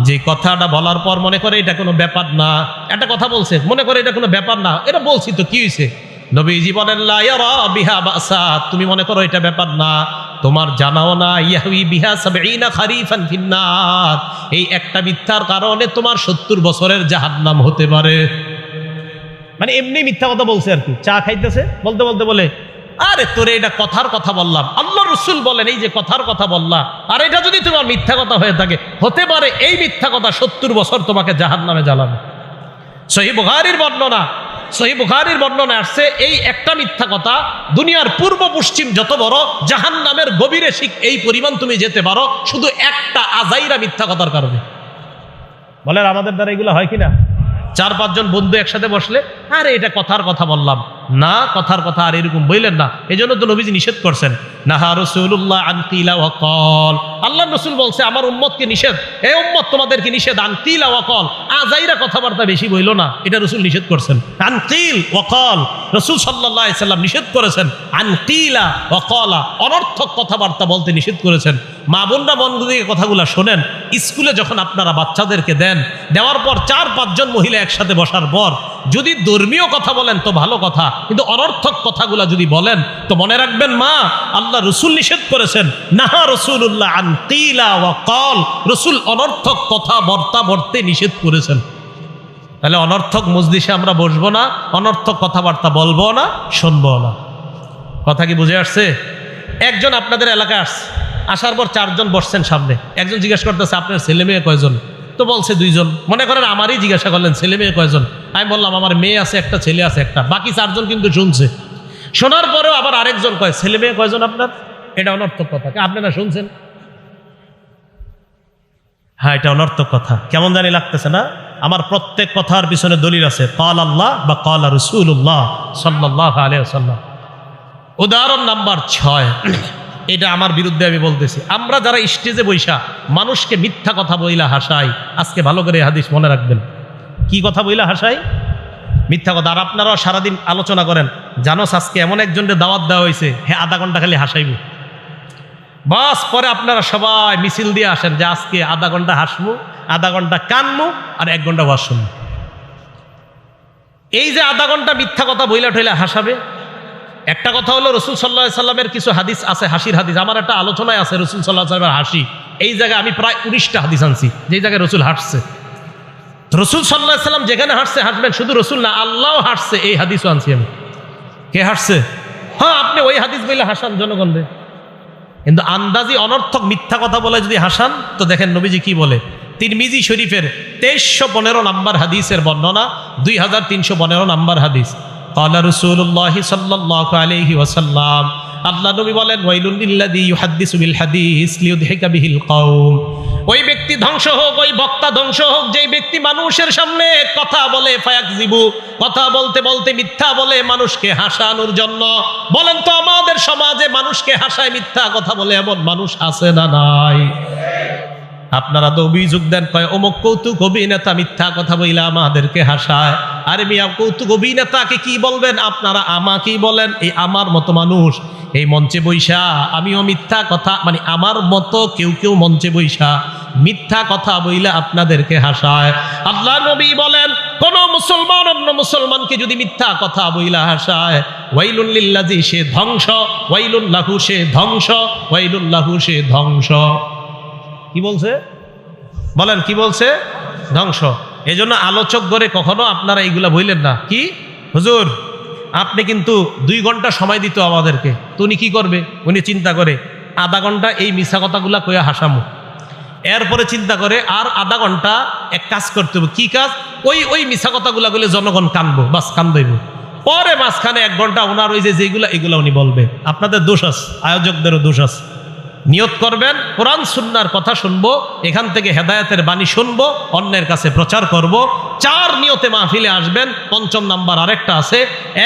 Speaker 1: যে কথাটা বলার পর মনে করে এটা কোনো ব্যাপার না। একটা কথা বলছে, মনে করে এটা কোনো ব্যাপার না, এটা বলছি তো কি হয়েছে? নবীজি বলেন লা ইয়ারা বিহা বাসা, তুমি মনে করো এটা ব্যাপার না, তোমার জানাও না ইয়াহউই বিহা 70 খারিফান ফিন্নার, এই একটা মিথ্যার কারণে তোমার 70 বছরের জাহান্নাম হতে পারে। মানে এমনি মিথ্যা কথা বলছে আর কি। চা খাইতেছে, বলতে বলতে বলে আরে তোরে এটা কথার কথা বললাম। আল্লাহ রসুল বলেন এই যে কথার কথা বললা, আর এটা যদি তোমার মিথ্যা কথা হয়ে থাকে, হতে পারে এই মিথ্যা কথা 70 বছর তোমাকে জাহান্নামে জ্বালাবে। সহিহ বুখারীর বর্ণনা আসছে এই একটা মিথ্যা কথা দুনিয়ার পূর্ব পশ্চিম যত বড় জাহান্নামের গভীরে শিখ এই পরিমাণ তুমি যেতে পারো, শুধু একটা আজাইরা মিথ্যা কথার কারণে। বলেন আমাদের দ্বারা এগুলো হয় কিনা? 4-5 জন বন্ধু একসাথে বসলে আরে এটা কথার কথা বললাম না, কথার কথা আর এরকম বললেন না। এই জন্য তো নবীজি নিষেধ করছেন, নাহা রাসূলুল্লাহ আন কিলা ওয়া কল, আল্লাহ রসুল বলছে আমার উম্মতকে নিষেধ, এই উম্মত তোমাদেরকে নিষেধ, আন কিলা ওয়া কল, আজাইরা কথাবার্তা বেশি বইলো না, এটা রসুল নিষেধ করছেন। আন কিল ওয়া কল, রসুল সাল্লাল্লাহু আলাইহি সাল্লাম নিষেধ করেছেন আন কিলা ওয়া কলা, অনর্থক কথাবার্তা বলতে নিষেধ করেছেন। মা বোনরা মন দিয়ে কথাগুলো শোনেন। স্কুলে যখন আপনারা বাচ্চাদেরকে দেন, দেওয়ার পর 4-5 জন মহিলা একসাথে বসার পর যদি ধর্মীয় কথা বলেন তো ভালো কথা, কিন্তু অনর্থক কথাগুলা যদি বলেন তো মনে রাখবেন মা, আল্লাহ রসুল নিষেধ করেছেন, নাহা রাসূলুল্লাহ আন কিলা ওয়া কল, রসুল অনর্থক কথা বলতে নিষেধ করেছেন। তাহলে অনর্থক মজলিসে আমরা বসবো না, অনর্থক কথাবার্তা বলবো না, শুনবো না। কথা কি বুঝে আসছে? একজন আপনাদের এলাকায় আসছে, আসার পর 4 জন বসছেন সামনে, একজন জিজ্ঞাসা করতেছে আপনার ছেলে মেয়ে কয়জন? তো বলছে 2 জন। মনে করেন আমারই জিজ্ঞাসা করলেন ছেলে মেয়ে কয়জন? আমি বললাম আমার মেয়ে আছে একটা, ছেলে আছে একটা। বাকি 4 জন কিন্তু শুনছে। শোনার পরেও আবার আরেকজন কয় ছেলে মেয়ে কয়জন আপনার? এটা অনর্থক কথা। আপনারা শুনছেন? হ্যাঁ, এটা অনর্থক কথা। কেমন জানি লাগতেছে না? আমার প্রত্যেক কথার পিছনে দলিল আছে, ক্বাল আল্লাহ বা ক্বাল রাসূলুল্লাহ সাল্লাল্লাহু আলাইহি ওয়াসাল্লাম। উদাহরণ নাম্বার 6, এটা আমার বিরুদ্ধে আমি বলতেছি। আমরা যারা স্টেজে বৈশা মানুষকে মিথ্যা কথা বইলা হাসাই, আজকে ভালো করে হাদিস মনে রাখবেন। কি কথা বইলা হাসাই? মিথ্যা কথা। আর আপনারাও সারাদিন আলোচনা করেন জানোস আজকে এমন একজনের দাওয়াত দেওয়া হয়েছে, হ্যাঁ আধা ঘন্টা খালি হাসাইব, বাস পরে আপনারা সবাই মিছিল দিয়ে আসেন যে আজকে আধা ঘন্টা হাসবো, আধা ঘন্টা কানবো, আর 1 ঘন্টা ওয়াজ শুনবো। এই যে আধা ঘন্টা মিথ্যা কথা বইলা ঠইলা হাসাবে। একটা কথা হলো রসুল সাল্লাল্লাহু আলাইহি সাল্লামের কিছু হাদিস আছে, হাসির হাদিস। আমার একটা আলোচনায় আছে রসুল সাল্লাল্লাহু আলাইহি সাল্লামের হাসি। এই জায়গায় আমি প্রায় 19টা হাদিস আনছি যেই জায়গায় রসুল হাসছে। রসুল সাল্লাল্লাহু আলাইহি সাল্লাম যেখানে হাসছে হাসবেন, শুধু রসুল না আল্লাহও হাসছে, এই হাদিসও আনছি আমি। কে হাসছে? হ্যাঁ, আপনি ওই হাদিস বইলে হাসান জনগণরে, কিন্তু আন্দাজি অনর্থক মিথ্যা কথা বলে যদি হাসান তো দেখেন নবীজি কি বলে। তিরমিজি শরীফের 2315 নম্বর হাদিসের বর্ণনা, 2315 নম্বর হাদিস। ক্বালা রাসূলুল্লাহ সাল্লাল্লাহু আলাইহি ওয়াসাল্লাম, আল্লাহ নবী বলেন, ওয়াইলুল লিল্লাযী ইউহাদ্দিসু বিল হাদিস লিইউদহিকা বিহিল কওম। ওই ব্যক্তি ধ্বংস হোক, ওই বক্তা ধ্বংস হোক, যেই ব্যক্তি মানুষের সামনে কথা বলে, ফায়াকযিবু, কথা বলতে বলতে মিথ্যা বলে মানুষকে হাসানোর জন্য। বলেন তো আমাদের সমাজে মানুষকে হাসায় মিথ্যা কথা বলে এমন মানুষ আছে না নাই? আপনারা তো অভিযোগ দেন, কয় অমুক কৌতুক অভিনেতা মিথ্যা কথা বইলা আমাদেরকে হাসায়। আরে মিয়া, কৌতুক অভিনেতাকে কি বলবেন আপনারা, আমাকেই বলেন। এই আমার মতো মানুষ এই মঞ্চে বৈশা, আমিও মিথ্যা কথা, মানে আমার মতো কেউ কেউ মঞ্চে বৈশা মিথ্যা কথা বইলা আপনাদেরকে হাসায়। আল্লাহ নবী বলেন, কোন মুসলমান অন্য মুসলমানকে যদি মিথ্যা কথা বইলা হাসায়, ওয়াইলুল লিল্লাযী, সে ধ্বংস, ওয়াইলুল লাহু, সে ধ্বংস, ওয়াইলুল লাহু, সে ধ্বংস। কি বলছে? বলেন কি বলছে? ধ্বংস। এই জন্য আলোচক গড়ে কখনো আপনারা এইগুলা বললেন না। কি হুজুর, আপনি কিন্তু 2 ঘন্টা সময় দিত আমাদেরকে, তো উনি কি করবে? উনি চিন্তা করে আধা ঘন্টা এই মিছা কথাগুলা কইয়া হাসামু, এরপরে চিন্তা করে আর আধা ঘন্টা এক কাজ করতে হবে। কি কাজ? ওই মিছা কথাগুলা বলে জনগণ কানবো, বাস কান্দইব। পরে মাঝখানে 1 ঘন্টা ওনার ওই যেগুলা এগুলা উনি বলবে। আপনাদের দোষ আছে, আয়োজকদেরও দোষ আছে। নিয়ত করবেন কোরআন সুন্নাহর কথা শুনবো, এখান থেকে হেদায়েতের বাণী শুনবো, অন্যের কাছে প্রচার করব। 4 নিয়তে মাহফিলে আসবেন। 5ম নাম্বার আরেকটা আছে,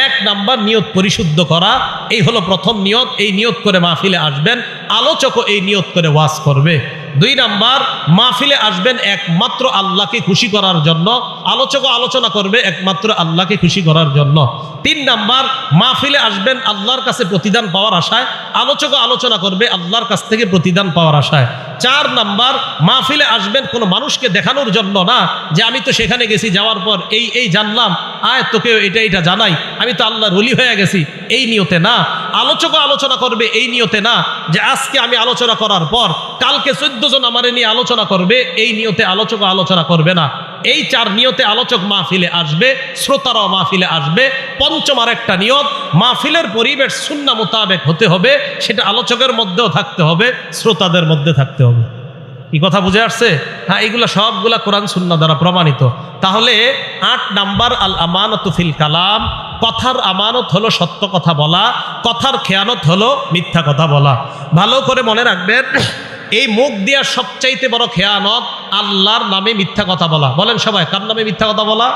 Speaker 1: 1 নাম্বার নিয়ত পরিশুদ্ধ করা। এই হলো প্রথম নিয়ত। এই নিয়ত করে মাহফিলে আসবেন, আলোচকও এই নিয়ত করে ওয়াজ করবে। 2 নাম্বার, মাহফিলে আসবেন একমাত্র আল্লাহকে খুশি করার জন্য, আলোচকও আলোচনা করবে একমাত্র আল্লাহকে খুশি করার জন্য। 3 নাম্বার, মাহফিলে আসবেন আল্লাহর কাছে প্রতিদান পাওয়ার আশায়, আলোচকও আলোচনা করবে আল্লাহর কাছ থেকে প্রতিদান পাওয়ার আশায়। 4 নাম্বার, মাহফিলে আসবেন কোনো মানুষকে দেখানোর জন্য না, যে আমি তো সেখানে গেছি, যাওয়ার পর এই জানলাম, আয় তোকেও এটা জানাই, আমি তো আল্লাহর ওলি হয়ে গেছি, এই নিয়তে না। আলোচকও আলোচনা করবে এই নিয়তে না, যে আজকে আমি আলোচনা করার পর কালকে 14 জন আমারে নিয়ে আলোচনা করবে, এই নিয়তে আলোচকও আলোচনা করবে না। এই 4 নিয়তে আলোচক মাহফিলে আসবে, শ্রোতারাও মাহফিলে আসবে। 5ম আরেকটা নিয়ত, মাহফিলের পরিবেশ সুন্নাহ মোতাবেক হতে হবে, সেটা আলোচকের মধ্যেও থাকতে হবে, শ্রোতাদের মধ্যে থাকতে হবে। কি কথা বুঝে আসছে? হ্যাঁ, এগুলা সবগুলা কোরআন সুন্নাহ দ্বারা প্রমাণিত। তাহলে 8 নাম্বার, আল আমানাতু ফিল কালাম, কথার আমানত হলো সত্য কথা বলা, কথার খেয়ানত হলো মিথ্যা কথা বলা। ভালো করে মনে রাখবেন, এই মুখ দিয়া সবচাইতে বড় খেয়ানত আল্লাহর নামে মিথ্যা কথা বলা। বলেন সবাই, কার নামে মিথ্যা কথা বলা?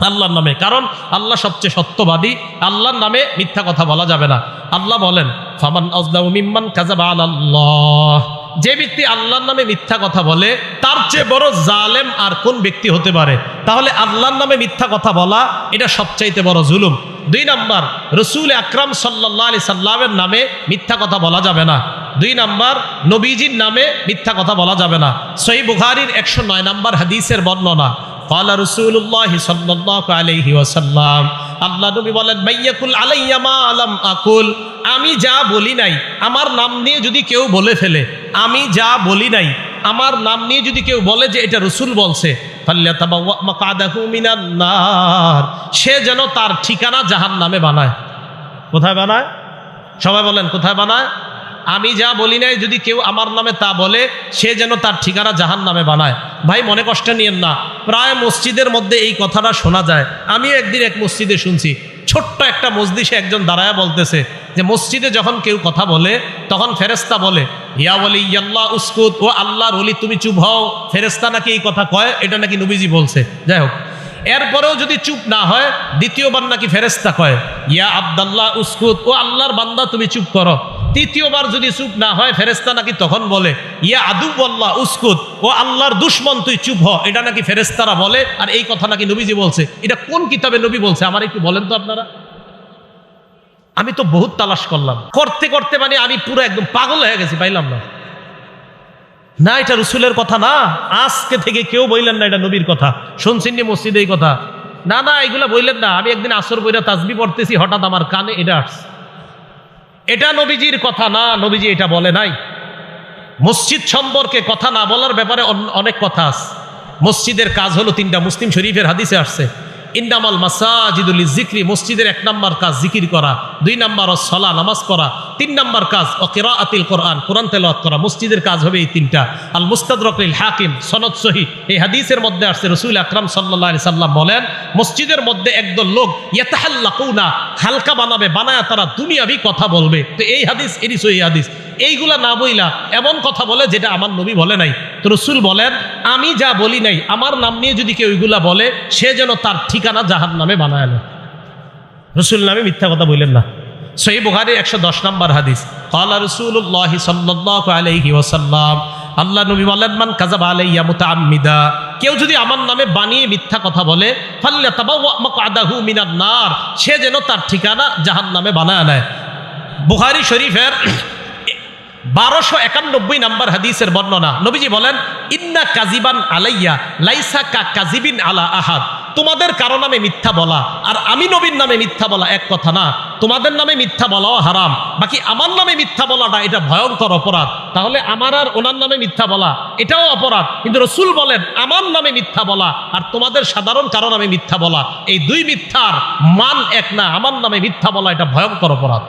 Speaker 1: আল্লাহর নামে। কারণ আল্লাহ সবচেয়ে সত্যবাদী, আল্লাহর নামে মিথ্যা কথা বলা যাবে না। আল্লাহ বলেন, ফামান আযলামু মিম্মান কাযাবা আলাল্লাহ, যে ব্যক্তি আল্লাহর নামে মিথ্যা কথা বলে তার চেয়ে বড় জালেম আর কোন ব্যক্তি হতে পারে? তাহলে আল্লাহর নামে মিথ্যা কথা বলা এটা সবচাইতে বড় জুলুম। 2 নাম্বার, রাসূল আকরাম সাল্লাল্লাহু আলাইহি সাল্লামের নামে মিথ্যা কথা বলা যাবে না। 2 নাম্বার, নবীজির নামে মিথ্যা কথা বলা যাবে না। সহিহ বুখারীর 109 নাম্বার হাদিসের বর্ণনা, ক্বালা রাসূলুল্লাহ সাল্লাল্লাহু আলাইহি ওয়াসাল্লাম, আল্লাহ নবী বলেন, মাইয়াকুল আলাইয়া মা লাম আকুল, আমি যা বলি নাই আমার নাম নিয়ে যদি কেউ বলে ফেলে, আমি যা বলি নাই আমার নাম নিয়ে যদি কেউ বলে যে এটা রাসূল বলছে, ফাল্যাতাবাওয়া মাকআদাহু মিনান নার, সে যেন তার ঠিকানা জাহান্নামে বানায়। কোথায় বানায়? সবাই বলেন, কোথায় বানায়? আমি যা বলি নাই যদি কেউ আমার নামে তা বলে, সে যেন তার ঠিকানা জাহান্নামে বানায়। ভাই মনে কষ্ট নিয়েন না, প্রায় মসজিদের মধ্যে এই কথাটা শোনা যায়। আমি একদিন এক মসজিদে শুনছি, ছোট্ট একটা মজলিসে একজন দাঁড়ায়া বলতেছে যে মসজিদে যখন কেউ কথা বলে তখন ফেরেশতা বলে, ইয়া ওয়ালি ইয়াল্লাহ উসকুত, ও আল্লাহর ওলি তুমি চুপ হও। ফেরেশতা নাকি এই কথা কয়, এটা নাকি নবীজি বলছে। যাই হোক, এরপরেও যদি চুপ না হয়, দ্বিতীয়বার নাকি ফেরেশতা কয়, ইয়া আব্দুল্লাহ উসকুত, ও আল্লাহর বান্দা তুমি চুপ করো। তৃতীয়বার যদি চুপ না হয়, ফেরেশতা নাকি তখন বলে, ইয়া আদুওয়াল্লাহ উসকুত, ও আল্লাহর দুশমন তুই চুপ হ। এটা নাকি ফেরেশতারা বলে, আর এই কথা নাকি নবীজি বলছে। এটা কোন কিতাবে নবী বলছে আমার একটু বলেন তো আপনারা? আমি তো বহুত তালাশ করলাম, করতে করতে মানে আমি পুরো একদম পাগল হয়ে গেছি, পাইলাম না। না, এটা রসুলের কথা না, আজকে থেকে কেউ বললেন না এটা নবীর কথা। শুনছেন নি মসজিদে এই কথা? না না, এগুলা বললেন না। আমি একদিন আসর বইরা তাসবিহ পড়তেছি, হঠাৎ আমার কানে এটা আসছে। এটা নবীজির কথা না, নবীজি এটা বলে নাই। মসজিদ সম্পর্কে কথা না বলার ব্যাপারে অনেক কথা আছে। মসজিদের কাজ হলো তিনটা, মুসলিম শরীফের হাদিসে আসছে, ইন্নামাল মাসাজিদুল যিকরি, মসজিদের 1 নম্বর কাজ জিকির করা, 2 নম্বর সালাত নামাজ পড়া, 3 নম্বর কাজ কিরাআতুল কোরআন, কোরআন তেলাওয়াত করা। মসজিদের কাজ হবে এই তিনটা। আল মুস্তাদরাক লিল হাকিম, সনদ সহিহ, এই হাদিসের মধ্যে আসছে রাসূল আকরাম সাল্লাল্লাহু আলাইহি সাল্লাম বলেন, মসজিদের মধ্যে একদল লোক ইয়াতাহাল্লাকুনা, হালকা বানায় তারা দুনিয়াবি কথা বলবে। তো এই হাদিস এরই সহিহ হাদিস। এইগুলা না বইলা এমন কথা বলে যেটা আমার নবী বলে নাই। তো রসুল বলেন, আমি যা বলি নাই আমার নাম নিয়ে যদি কেউ ওইগুলা বলে, সে যেন তার ঠিকানা জাহান্নামে বানায় না। রসুল নামে মিথ্যা কথা বললেন না। সহিহ বুখারী 110 নম্বর হাদিস, ক্বালা রাসূলুল্লাহ সাল্লাল্লাহু আলাইহি ওয়াসাল্লাম, আল্লাহ নবী বলেন, মান কাযাবা আলাইয়া মুতাআম্মিদা, কেউ যদি আমার নামে বানিয়ে মিথ্যা কথা বলে, ফাল্যাতাবাওয়া মাকআদাহু মিনান নার, সে যেন তার ঠিকানা জাহান্নামে বানায় নেয়। বুখারী শরীফের 1291 নম্বর হাদিসের বর্ণনা, নবীজি বলেন, ইন্না কাযিবান আলাইয়া লাইসা কা কাযিবিন আলা আহাদ, তোমাদের কারো নামে মিথ্যা বলা আর আমি নবীর নামে মিথ্যা বলা এক কথা না। তোমাদের নামে মিথ্যা বলাও হারাম, বাকি আমার নামে মিথ্যা বলাটা এটা ভয়ঙ্কর অপরাধ। তাহলে আমার আর ওনার নামে মিথ্যা বলা এটাও অপরাধ, কিন্তু রসুল বলেন আমার নামে মিথ্যা বলা আর তোমাদের সাধারণ কারো নামে মিথ্যা বলা, এই দুই মিথ্যার মান এক না। আমার নামে মিথ্যা বলা এটা ভয়ঙ্কর অপরাধ।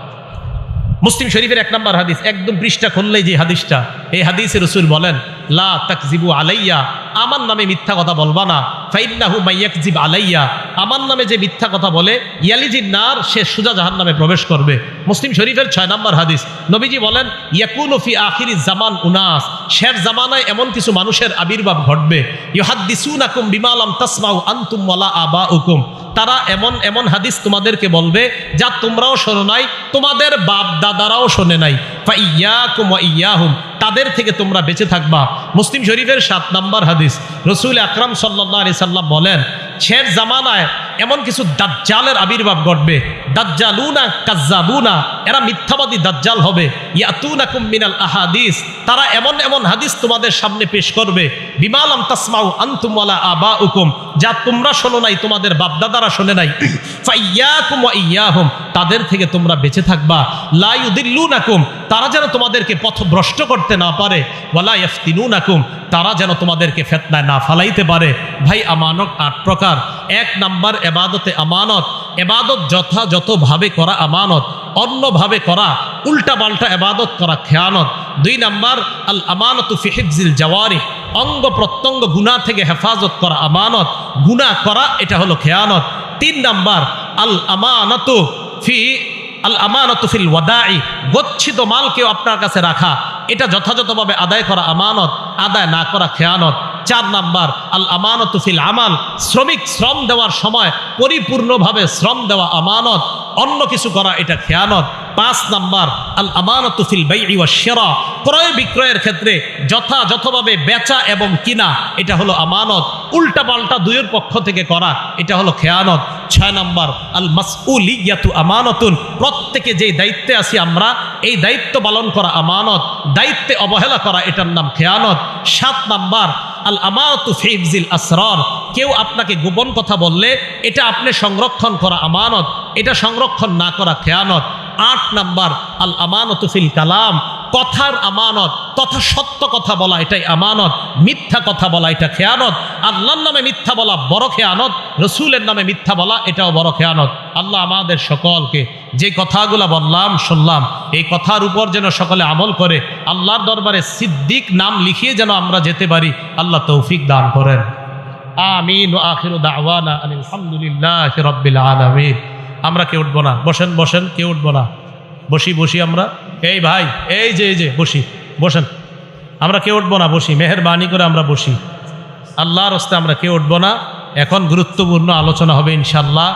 Speaker 1: মুসলিম শরীফের 1 নম্বর হাদিস, একদম পৃষ্ঠা খুললেই যে হাদিসটা, এই হাদিসে রসুল বলেন, লা তাকজিবু আলাইয়া, আমার নামে মিথ্যা কথা বলবা না। ফাইন্নাহু মাইয়াকজিব আলাইয়া, আমার নামে যে মিথ্যা কথা বলে, ইয়ালিজিন নার, সে সোজা জাহান্নামে প্রবেশ করবে। মুসলিম শরীফের 6 নম্বর হাদিস, নবীজি বলেন, ইয়াকুনু ফি আখিরিজ জামান উনাস, শের জামানায় এমন কিছু মানুষের আবির্ভাব ঘটবে, ইউহাদ্দিসুনাকুম বিমা লাম তাসমাউ আনতুম ওয়ালা আবাউকুম, তারা এমন এমন হাদিস তোমাদেরকে বলবে যা তোমরাও শোনো নাই, তোমাদের বাপ দাদারাও শোনে নাই। ফাইয়াকুম ওয়া ইয়াহুম, তাদের থেকে তোমরা বেঁচে থাকবা। মুসলিম শরীফের 7 নম্বর হাদিস, রাসূল আকরাম সাল্লাল্লাহু আলাইহি সাল্লাম বলেন, শের জামানায় এমন কিছু দাজ্জালের আবির্ভাব ঘটবে, দাজ্জালুনা কাজ্জাবুনা, এরা মিথ্যাবাদী দাজ্জাল হবে। ইয়াতুনাকুম মিনাল আহাদিস, তারা এমন এমন হাদিস তোমাদের সামনে পেশ করবে, বিমা লাম তাসমাউ আনতুম ওয়ালা আবাউকুম, যা তোমরা শোনো নাই, তোমাদের বাপদাদারা শোনে নাই। ফাইয়াকুম ওয়া ইয়াহুম, তাদের থেকে তোমরা বেঁচে থাকবা। লা ইউদিল্লুনাকুম, তারা যেন তোমাদেরকে পথভ্রষ্ট করতে না পারে। ওয়ালা ইফতিনুনাকুম, তারা যেন তোমাদেরকে ফিতনায় না ফালাইতে পারে। ভাই, আমানত 8 প্রকার। 1 নাম্বার ইবাদতে আমানত, ইবাদত যথাযথভাবে করা আমানত, অন্যভাবে করা উল্টাপাল্টা ইবাদত করা খেয়ানত। 2 নাম্বার আল আমানাতু ফি হিফজিল জাওয়ারিহ, অঙ্গ প্রত্যঙ্গ গুনাহ থেকে হেফাজত করা আমানত, গুনাহ করা এটা হলো খেয়ানত। 3 নাম্বার আল আমানাতু ফিল ওয়াদাই, গচ্ছিত মালকেও আপনার কাছে রাখা, এটা যথাযথভাবে আদায় করা আমানত, আদায় না করা খেয়ানত। 4 নাম্বার আল আমানাতু ফিল আমাল, শ্রমিক শ্রম দেওয়ার সময় পরিপূর্ণভাবে শ্রম দেওয়া আমানত, অন্য কিছু করা এটা খেয়ানত। 5 নাম্বার আল আমানাতু ফিল বাই'i ওয়াশ শিরা, ক্রয় বিক্রয়ের ক্ষেত্রে যথাযথভাবে বেচা এবং কিনা এটা হলো আমানত, উল্টাপাল্টা দুইয়ের পক্ষ থেকে করা এটা হলো খেয়ানত। 6 নাম্বার আল মাসউলিয়াতু আমানাতুন, প্রত্যেকে যে দায়িত্বে আছি আমরা, এই দায়িত্ব পালন করা আমানত, দায়িত্বে অবহেলা করা এটার নাম খেয়ানত। 7 নাম্বার আল আমানাতু ফি হিফজিল আসরার, কেউ আপনাকে গোপন কথা বললে এটা আপনি সংরক্ষণ করা আমানত, এটা সংরক্ষণ না করা খেয়ানত। 8 নাম্বার আল আমানাতু ফিল কালাম, কথার আমানত, তথা সত্য কথা বলা এটাই আমানত, মিথ্যা কথা বলা এটা খেয়ানত। আল্লাহর নামে মিথ্যা বলা বড় খেয়ানত, রসুলের নামে মিথ্যা বলা এটাও বড় খেয়ানত। আল্লাহ আমাদের সকলকে যে কথাগুলো বললাম শুনলাম, এই কথার উপর যেন সকলে আমল করে আল্লাহর দরবারে সিদ্দিক নাম লিখিয়ে যেন আমরা যেতে পারি, আল্লাহ তৌফিক দান করেন। আমিন। ওয়া আখিরু দাওয়ানা আলহামদুলিল্লাহি রাব্বিল আলামিন। আমরা কেউ উঠবো না, বসেন বসেন, কেউ উঠবো না, বসি আমরা। এই ভাই, এই যে বসেন, আমরা কেউ উঠবো না, বসি, মেহেরবানি করে আমরা বসি। আল্লাহর রাস্তায় আমরা কেউ উঠবো না। এখন গুরুত্বপূর্ণ আলোচনা হবে ইনশাআল্লাহ।